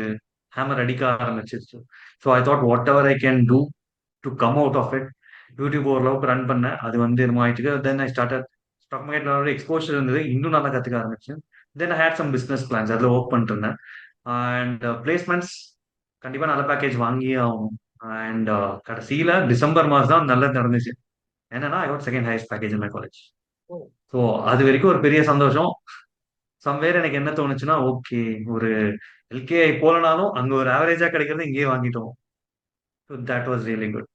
ஹேமர் அடிக்க ஆரம்பிச்சிருச்சு. So I thought whatever I can do to come out of it. YouTube ஓரளவுக்கு ரன் பண்ணேன், அது வந்து என்னமோ ஆயிடுச்சு. தென் ஐ ஸ்டார்டட் ஸ்டாக் மார்க்கெட்ல ஒரு எக்ஸ்போஷர் இருந்தது, இன்னும் நல்லா கற்றுக்க ஆரம்பிச்சேன். தென் ஐ ஹேட் சம் பிஸ்னஸ் பிளான்ஸ், அதில் ஒர்க் பண்ணிட்டு இருந்தேன். அண்ட் பிளேஸ்மெண்ட்ஸ் கண்டிப்பாக நல்ல பேக்கேஜ் வாங்கியே ஆகணும். அண்ட் கடைசியில் டிசம்பர் மாதம் தான் நல்லது நடந்துச்சு. என்னன்னா I what second highest package in my college. Oh, so அது வரைக்கும் ஒரு பெரிய சந்தோஷம். சம்வேர் எனக்கு என்ன தோணுச்சுன்னா ஓகே ஒரு எல்கேஐ போலனாலும் அங்க ஒரு ஆவரேஜா கிடைக்கிறது இங்கேயே வாங்கிட்டோம். That was really good.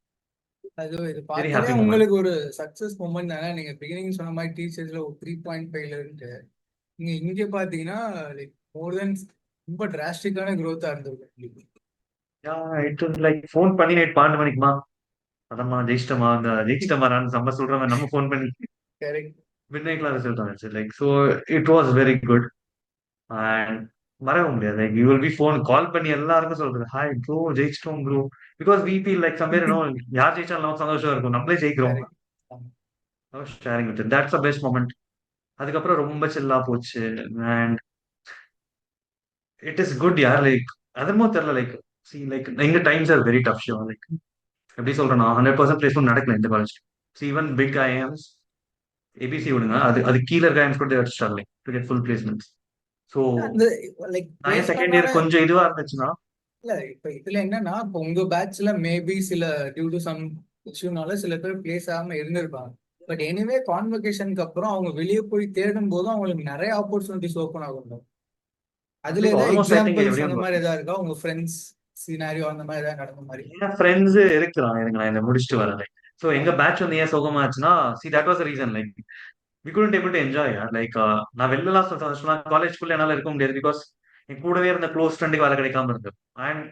அது இது வெரி பார்த்தாலே ஹாப்பி மூமெண்ட். உங்களுக்கு ஒரு சக்சஸ் மூமெண்ட் தானே. நீங்க பிகினிங் சொன்ன மாதிரி டீச்சர்ஸ்ல ஒரு 3.5ல இருந்து நீங்க இங்க பாத்தீங்கன்னா லைக் மோர் தென் ரொம்ப டிராஸ்டிக்கான growth-ஆ இருந்திருக்கும். இட் லைக் ஃபோன் பண்ணி நைட் 12 மணிக்குமா அதம்மா ஜெயிச்சிட்டமா அந்த ஜெயிச்சிட்டமான்னு நம்ம சொல்ற மாதிரி நம்ம ஃபோன் பண்ணி கரெக்ட். மிட் நைட்லாம் ரிசல்ட் வந்துச்சு. Like so it was very good. And மறக்க முடியாது. Like you will be phone call பண்ணி எல்லாருக்கும் சொல்றது ஹாய் ப்ரோ ஜெயிச்சிட்டோம் bro. Because we feel like somewhere யார் ஜெயிச்சாலும் நமக்கு சந்தோஷம் இருக்கும், நம்மளே ஜெயிக்கிறோம். Correct. Sharing with that's the best moment. அதுக்கப்புறம் ரொம்ப சில்லா போச்சு. அண்ட் இட் இஸ் குட் யார் லைக் அதமோ தெரியல லைக் சி லைக் எங்க times are very tough so. Like எப்படி சொல்றேன்னா 100% பிளேஸ்மெண்ட் நடக்கல இந்த college. See even big IIMs ABC விடுங்க, அது கீழே இருக்க ஐஎம்ஸ் கூட struggling to get full placements. So அந்த லைக் நான் ஏன் செகண்ட் பிளேஸ்மெண்டான இயர் கொஞ்சம் இதுவா இருந்துச்சுன்னா இல்ல இப்ப இதுல என்னன்னா இப்ப உங்க பேட்ச்ல மேபி சில டியூ டு சம் இஷ்யூனால சில பேர் பிளேஸ் ஆகாம இருந்திருப்பாங்க. பட் எனிவே கான்வெகேஷனுக்கு அப்புறம் அவங்க வெளியே போய் தேடும் போது அவங்களுக்கு நிறைய ஆப்பர்ச்சுனிட்டிஸ் ஓப்பன் ஆகும். அதுல கண்டிப்பா ஏதாவது ஆல்மோஸ்ட் ஐ திங்க் எக்ஸாம்பிள்ஸ் அந்த எவ்ரிவன். மாதிரி ஏதாவது இருக்கா உங்க ஃப்ரெண்ட்ஸ் சினாரியோ அந்த மாதிரி ஏதாவது நடந்த மாதிரி? என் ஃப்ரெண்ட்ஸ் இருக்கிறான் எனக்கு, நான் இதை முடிச்சுட்டு வரேன். லைக் ஸோ எங்க பேட்ச் வந்து ஏன் சோகமாச்சுன்னா see that was reason. Like we couldn't able to enjoy. லைக் நான் வெளிலலாம் சொன்னா காலேஜ்குள்ள என்னால இருக்க முடியாது பிகாஸ் என் கூடவே இருந்த க்ளோஸ் ஃப்ரெண்டுக்கு வேலை கிடைக்காம இருந்தது. And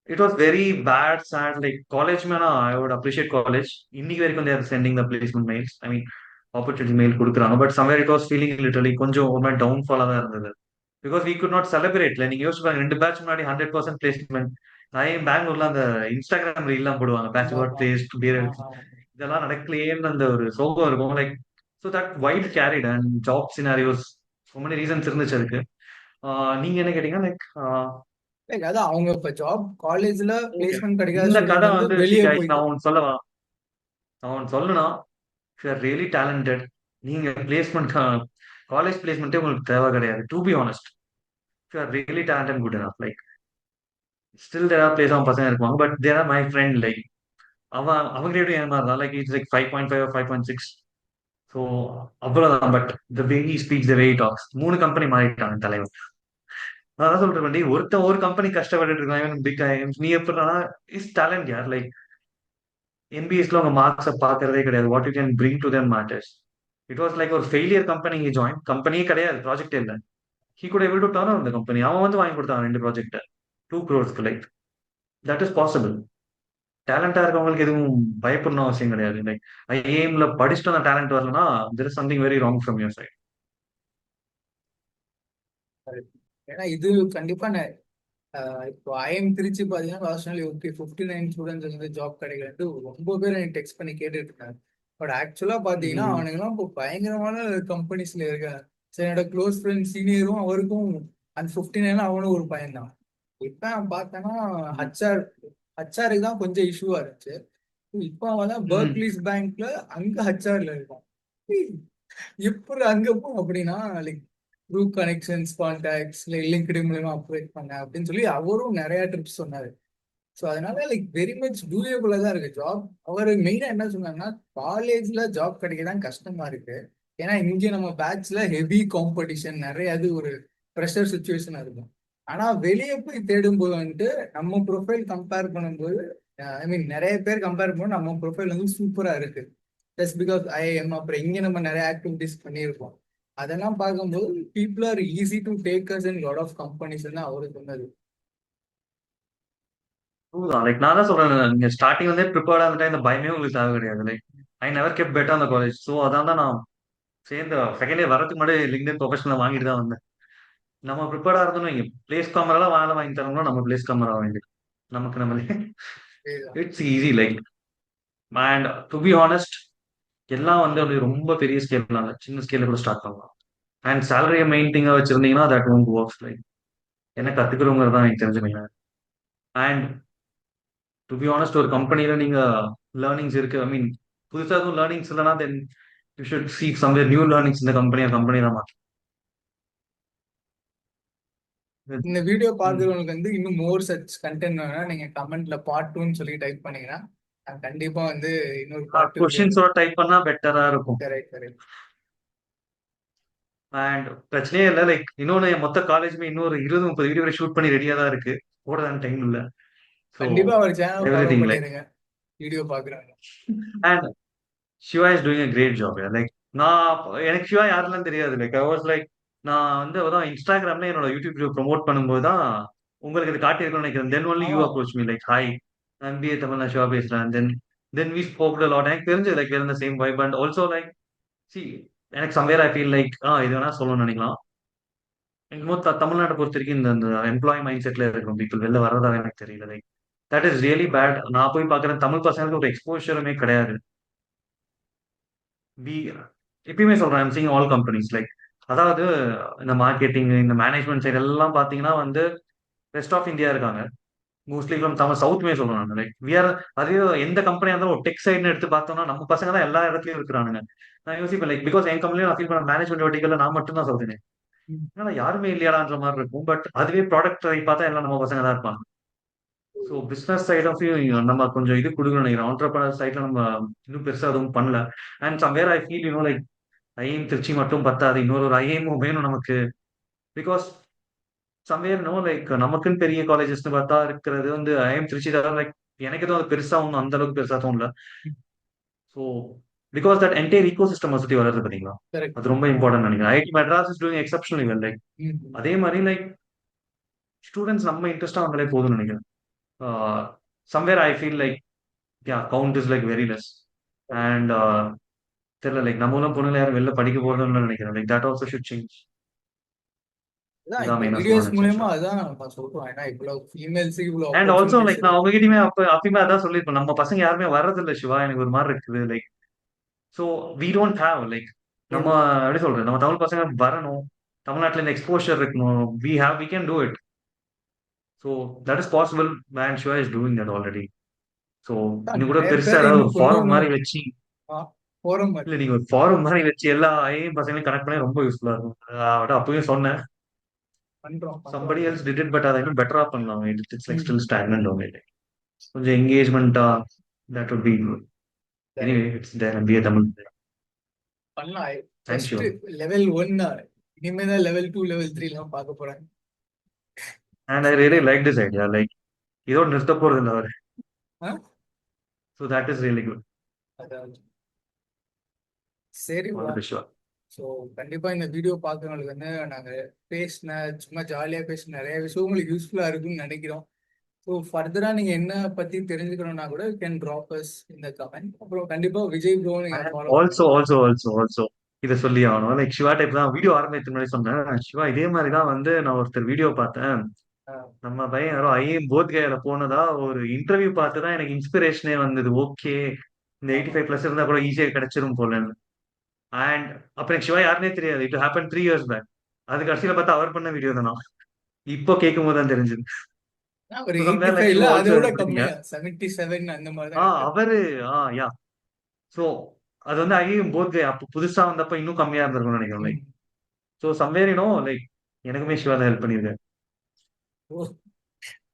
it was very bad sad. Like college மேனா ஐ வுட் அப்ரிஷியேட் காலேஜ். இன்னைக்கு வரைக்கும் they're sending the placement mails, I mean opportunity mail கொடுக்குறாங்க. But somewhere it was feeling literally கொஞ்சம் ஒரு மாதிரி டவுன் ஃபாலா தான் இருந்தது. பிகாஸ் வி குட் நாட் செலிப்ரேட்ல. நீங்க யோசிச்சு பாருங்க 2 பேட்ச் முன்னாடி 100% பிளேஸ்மெண்ட். நான் ஏன் பெங்களூர்ல அந்த இன்ஸ்டாகிராம் ரீல்லாம் போடுவாங்க பேட்ச் ஆமா, வாட் ஆமா. பிளேஸ் ஆமா. இதெல்லாம் நடக்கலையேன்னு அந்த ஒரு சோகம் இருக்கும். Like so that wide carried and job scenarios so many reasons இருந்துச்சு அதுக்கு. நீங்க என்ன கேட்டீங்கன்னா லைக் லைக் அதான் அவங்க இப்ப ஜாப் காலேஜ்ல ஓகே பிளேஸ்மெண்ட் கிடைக்காத இந்த கதை ஸ்டூடெண்ட் வந்து வந்து சி வெளியே கைஸ் போயிட்டு. நான் ஒன்று சொல்லவா, நான் ஒன்று சொல்லணும்னா if you are really talented நீங்க பிளேஸ்மெண்ட் காலேஜ் பிளேஸ்மெண்ட்டே உங்களுக்கு தேவை கிடையாது. To be honest if you are really talented and good enough like still there are place ஆகும் பசங்க இருப்பாங்க. But there are my friend like அவன் அவங்க எப்படி ஏமாறுறான் லைக் இட்ஸ் லைக் 5.5 5.6. ஸோ அவ்வளவுதான். But the way he speaks the way he talks 3 company மாறிட்டாங்க தலைவர். அதான் சொல்றேன் வண்டி ஒருத்தன் ஒரு கம்பெனி கஷ்டப்பட்டு இருக்கான் பிக் ஐஎம்ஸ். நீ எப்படினா இஸ் டேலண்ட் யார் லைக் எம்பிஎஸ்ல உங்க மார்க்ஸை பார்க்கறதே கிடையாது. What you can bring to them matters. It was like ஒரு ஃபெயிலியர் கம்பெனி ஜாயின், கம்பெனியே கிடையாது, ப்ராஜெக்டே இல்லை. He could able to turn on the company. அவன் வந்து வாங்கி கொடுத்தான் 2 project 2 crores. Like that is possible. டேலண்டா இருக்கவங்களுக்கு எதுவும் பயப்படணும் அவசியம் கிடையாது. லைக் ஐஏஎம்ல படிச்சுட்டு அந்த டேலண்ட் வரலன்னா there is something very wrong from your side. ஏன்னா இது கண்டிப்பா இப்போ ஐஎம் திருச்சி பார்த்தீங்கன்னா லாஸ்ட் நாள் ஓகே 59 ஸ்டூடெண்ட்ஸ் வந்து ஜாப் கிடைக்கலன்ட்டு ரொம்ப பேர் எனக்கு டெக்ஸ்ட் பண்ணி கேட்டுட்டு இருக்காங்க. பட் ஆக்சுவலா பார்த்தீங்கன்னா அவனுங்கெல்லாம் இப்போ பயங்கரமான கம்பெனிஸ்ல இருக்காங்க. சரி, என்னோட க்ளோஸ் ஃப்ரெண்ட் சீனியரும் அவருக்கும் அந்த 59 அவனும் ஒரு பையன் தான். இப்போ பார்த்தோன்னா ஹச்ஆருக்கு தான் கொஞ்சம் இஷ்யூவா இருந்துச்சு. இப்போ அவன் தான் பர்க்லிஸ் பேங்க்ல அங்க ஹச்ஆர்ல இருக்கான். எப்படி அங்க போ அப்படின்னா like through connections contacts LinkedIn மூலமா அப்ரோச் பண்ண அப்படின்னு சொல்லி அவரும் நிறைய ட்ரிப்ஸ் சொன்னாரு. ஸோ அதனால லைக் வெரி மச் டூயபிளா தான் இருக்கு ஜாப். அவர் மெயினா என்ன சொன்னாங்கன்னா காலேஜ்ல ஜாப் கிடைக்க தான் கஷ்டமா இருக்கு. ஏன்னா இங்க நம்ம பேட்ச்ல ஹெவி காம்படிஷன் நிறைய, அது ஒரு ப்ரெஷர் சுச்சுவேஷனா இருக்கும். ஆனா வெளியே போய் தேடும் போது வந்துட்டு நம்ம ப்ரொஃபைல் கம்பேர் பண்ணும்போது ஐ மீன் நிறைய பேர் கம்பேர் பண்ணும்போது நம்ம ப்ரொஃபைல் வந்து சூப்பரா இருக்கு. ஜஸ்ட் பிகாஸ் ஐஎம் அப்புறம் இங்க நம்ம நிறைய ஆக்டிவிட்டிஸ் பண்ணியிருக்கோம். அதெல்லாம் பார்க்கும்போது people are easy to take as in lot of companies தான் அவரு சொன்னது. லைக் நான் தான் சொல்றேன், நீங்க ஸ்டார்டிங் வந்து ப்ரிப்பேர்டா இருந்துட்டா இந்த பயமே உங்களுக்கு தேவை கிடையாது. Like I never kept better அந்த காலேஜ். ஸோ அதான் தான் நான் சேர்ந்து செகண்ட் இயர் வரதுக்கு முன்னாடி லிங்க்டின் ப்ரொஃபஷனல் வாங்கிட்டு தான் வந்தேன். நம்ம ப்ரிப்பேர்டா இருந்தோம். இங்க பிளேஸ் காமரெல்லாம் வாங்கி தரணும்னா நம்ம பிளேஸ் காமரா வாங்கிட்டு நமக்கு நம்மளே it's easy. Like and to be honest, எல்லாம் வந்து அப்படி ரொம்ப பெரிய ஸ்கேல்லாம் இல்லை, சின்ன ஸ்கேல்ல கூட ஸ்டார்ட் பண்ணலாம். அண்ட் சேலரியை மெயின் திங்கா வச்சிருந்தீங்கன்னா தட் ஒன்ட் ஒர்க்ஸ். லைக் என்ன கத்துக்கிறோங்கிறது தான் எனக்கு தெரிஞ்சுக்கீங்க. அண்ட் டு பி ஆனஸ்ட், ஒரு கம்பெனில நீங்க லேர்னிங்ஸ் இருக்கு, ஐ மீன் புதுசா எதுவும் லேர்னிங்ஸ் இல்லைன்னா then you should seek somewhere new learnings இந்த கம்பெனி தான் மாற்றும். இந்த வீடியோ பார்க்குறவங்களுக்கு வந்து இன்னும் மோர் சச் கண்டென்ட் வேணும்னா நீங்க கமெண்ட்ல பார்ட் 2ன்னு சொல்லி டைப் பண்ணீங்கன்னா நான் கண்டிப்பா வந்து இன்னொரு பார்ட் 2 வீடியோ. கொஸ்டின்ஸோட டைப் பண்ணா பெட்டரா இருக்கும். Correct correct. அண்ட் பிரச்சனையே இல்லை. லைக் இன்னொன்னு மொத்த காலேஜுமே இன்னொரு 20-30 வீடியோ ஷூட் பண்ணி ரெடியா தான் இருக்கு. போடதான் டைம் இல்லை. ஸோ கண்டிப்பா அவர் channel every follow thing like பண்ணிருங்க வீடியோ பாக்குறாங்க. And Shiva is doing a great job. Like எனக்கு சிவா யாருலாம் தெரியாது. லைக் ஐ வாஸ் லைக் நான் வந்து அதான் இன்ஸ்டாகிராம்ல என்னோட யூடியூப் வீடியோ ப்ரோமோட் பண்ணும்போது தான் உங்களுக்கு இது காட்டியிருக்கணும்னு நினைக்கிறேன். தென் ஒன்லி யூ ஆமா. Approach me like hi MBA Tamil, நான் சிவா பேசுறேன். Then we spoke lot. எனக்கு தெரிஞ்சது லைக் வேற இந்த same vibe. And also like see எனக்கு சம்வேர் ஐ ஃபீல் லைக் இது வேணா சொல்லணும்னு நினைக்கலாம். இன்னும் தமிழ்நாட்டை பொறுத்த வரைக்கும் இந்த எம்ப்ளாய் மைண்ட் செட்ல இருக்கும் பீப்புள் வெளில வர்றதா எனக்கு தெரியல. Like that is really bad. நான் போய் பார்க்குறேன் தமிழ் பசங்களுக்கு ஒரு எக்ஸ்போஷருமே கிடையாது. வி எப்பயுமே சொல்றேன், I'm seeing all companies like அதாவது இந்த மார்க்கெட்டிங் இந்த மேனேஜ்மெண்ட் சைடு எல்லாம் பார்த்தீங்கன்னா வந்து ரெஸ்ட் ஆஃப் இந்தியா இருக்காங்க. மோஸ்ட்லி ஃப்ரம் தமிழ் சவுத்துமே சொல்றாங்க. லைக் வி ஆர் அதே எந்த கம்பெனியா இருந்தாலும் ஒரு டெக் சைடுன்னு எடுத்து பார்த்தோம்னா நம்ம பசங்க தான் எல்லா இடத்துலயும் இருக்கிறானுங்க. நான் யோசிப்பேன் லைக் பிகாஸ் என் கம்பெனியும் நான் ஃபீல் பண்ண மேனேஜ்மெண்ட் வட்டிகள்ல நான் மட்டும் தான் சொல்றேன். ஏன்னா யாருமே இல்லையாடான்ற மாதிரி இருக்கும். பட் அதுவே ப்ராடக்ட் பார்த்தா எல்லாம் நம்ம பசங்க தான் இருப்பாங்க. ஸோ பிஸ்னஸ் சைட் ஆஃப் நம்ம கொஞ்சம் இது கொடுக்கணும் நினைக்கிறேன். ஆண்டர்பிரினர் சைட்ல நம்ம இன்னும் பெருசா எதுவும் பண்ணல. And somewhere I feel like IIM Trichy மட்டும் பத்தாது, இன்னொரு ஐஎம்மும் வேணும் நமக்கு. பிகாஸ் சம்வேர் நோ லைக் நமக்குன்னு பெரிய காலேஜஸ்னு பார்த்தா இருக்கிறது வந்து ஐஎம் திருச்சி தான். லைக் எனக்கு எதுவும் அது பெருசா ஒன்றும் அந்த அளவுக்கு பெருசா தோணல. So because that entire ecosystem சுற்றி வளருது பார்த்தீங்களா, கரெக்ட். அது ரொம்ப இம்பார்ட்டன் நினைக்கிறேன். IIT Madras is doing exceptionally well. Like அதே மாதிரி லைக் ஸ்டூடெண்ட்ஸ் நம்ம இன்ட்ரெஸ்டா வந்தாலே போதும்னு நினைக்கிறேன். Somewhere I feel like count is like very less. And தெரியல லைக் நம்மளும் பொண்ணுல யாரும் வெளில படிக்க போறதுன்னு நினைக்கிறேன். Like that also should change. அதான் இதான் இந்த மெயினா வீடியோஸ் சொல்லணும்னு மூலயமா நினைச்சேன். அதான் நம்ம சொல்றோம். ஏன்னா இவ்வளவு ஃபீமேல்ஸுக்கு இவ்வளவு அண்ட் ஆல்சோ ஆப்பர்ச்சுனிட்டிஸ் லைக் நான் இருக்கு. உங்ககிட்டயுமே அப்பயுமே அதான் சொல்லியிருப்பேன், நம்ம பசங்க யாருமே வர்றதில்ல சிவா, எனக்கு ஒரு மாதிரி இருக்குது. Like so we don't have like நம்ம எப்படி சொல்றது, நம்ம தமிழ் பசங்க வரணும், தமிழ்நாட்டுல இந்த எக்ஸ்போஷர் இருக்கணும். We can do it. So that is possible. Man Shiva is doing that already. So இன்னும் கூட நிறைய பெருசா பேர் ஏதாவது இன்னும் ஒரு கொண்டு ஃபாரம் வரணும். மாதிரி வச்சு, போறோம் இல்ல நீங்க ஒரு ஃபாரம் மாதிரி வச்சு எல்லா ஐஏஎம் பசங்களையும் கனெக்ட் பண்ணி ரொம்ப யூஸ்ஃபுல்லா இருக்கும். அவட்ட அப்பயும் சொன்னேன். பண்றோம் பண்றோம். somebody else did it, but அதை இன்னும் பெட்டரா பண்ணலாம். It's like still stagnant only. கொஞ்சம் என்கேஜ்மெண்டா that would be good. Anyway, it's there and be a Tamil. பண்ணலாம். Thank first you. லெவல் 1 இனிமே தான் லெவல் 2 லெவல் 3 எல்லாம் பார்க்க போறாங்க. And I really like this idea. Like இதோட நிறுத்த போறது இல்லை அவர். ஆ? So that is really good. அதாவது சரி all bro. The best Siva. ஸோ கண்டிப்பா இந்த வீடியோ பார்க்குறவங்களுக்கு வந்து நாங்க பேசின சும்மா ஜாலியா பேசின நிறைய விஷயம் உங்களுக்கு யூஸ்ஃபுல்லா இருக்கும்னு நினைக்கிறோம். ஸோ ஃபர்தரா நீங்க என்ன பத்தி தெரிஞ்சுக்கணும்னா கூட கேன் ட்ராப் அஸ் இந்த கமெண்ட். அப்புறம் கண்டிப்பா விஜய் ப்ரோ நீங்க ஃபாலோ ஆல்சோ பண்ணுங்க. ஆல்சோ ஆல்சோ ஆல்சோ இதை சொல்லி ஆகணும். லைக் சிவா டைப் தான் வீடியோ ஆரம்பித்து முன்னாடி சொன்னேன். சிவா இதே மாதிரி தான் வந்து நான் ஒருத்தர் வீடியோ பார்த்தேன். நம்ம பையன் யாரோ போத் கேல போனதா ஒரு இன்டர்வியூ பார்த்து தான் எனக்கு இன்ஸ்பிரேஷனே வந்தது. ஓகே, இந்த 85+ இருந்தா கூட ஈஸியா கிடைச்சிரும் போலன்னு. அண்ட் அப்புறம் எனக்கு சிவா யாருனே தெரியாது. It happen 3 years back. அது கடைசியில பார்த்தா அவர் பண்ண வீடியோ தானா இப்போ கேட்கும் போது தான் தெரிஞ்சது. ஒரு So somewhere like 85ல you அதை also விட எடுத்தீங்க. கம்மியா 77 அந்த மாதிரி தான் இருக்கு. அவரு யா. சோ அது வந்து போத் கே அப்போ புதுசா வந்தப்ப இன்னும் கம்மியா இருந்திருக்கும்னு நினைக்கிறேன். லைக் ஸோ சம்வேர் லைக் எனக்குமே சிவா தான் ஹெல்ப் பண்ணியிருக்காரு. ஓ,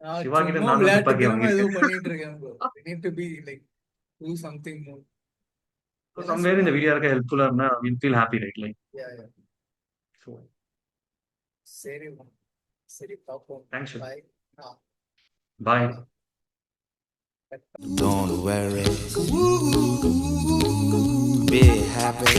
நான் சிவா கிட்ட சும்மா நான் தான் துப்பாக்கி விளையாட்டுத்தனமா ஏதோ வாங்கியிருக்கேன். பண்ணிட்டு இருக்கேன் bro. We need to be like do something more. So என்ன சம்வேர் இந்த சொல்லலாம்? வீடியோ இருக்க ஹெல்ப்ஃபுல்லா இருந்தா will feel happy right. Like Yeah, yeah. So சரி bro. சரி பார்ப்போம். Thanks. Bye. Bye. Don't worry, be happy.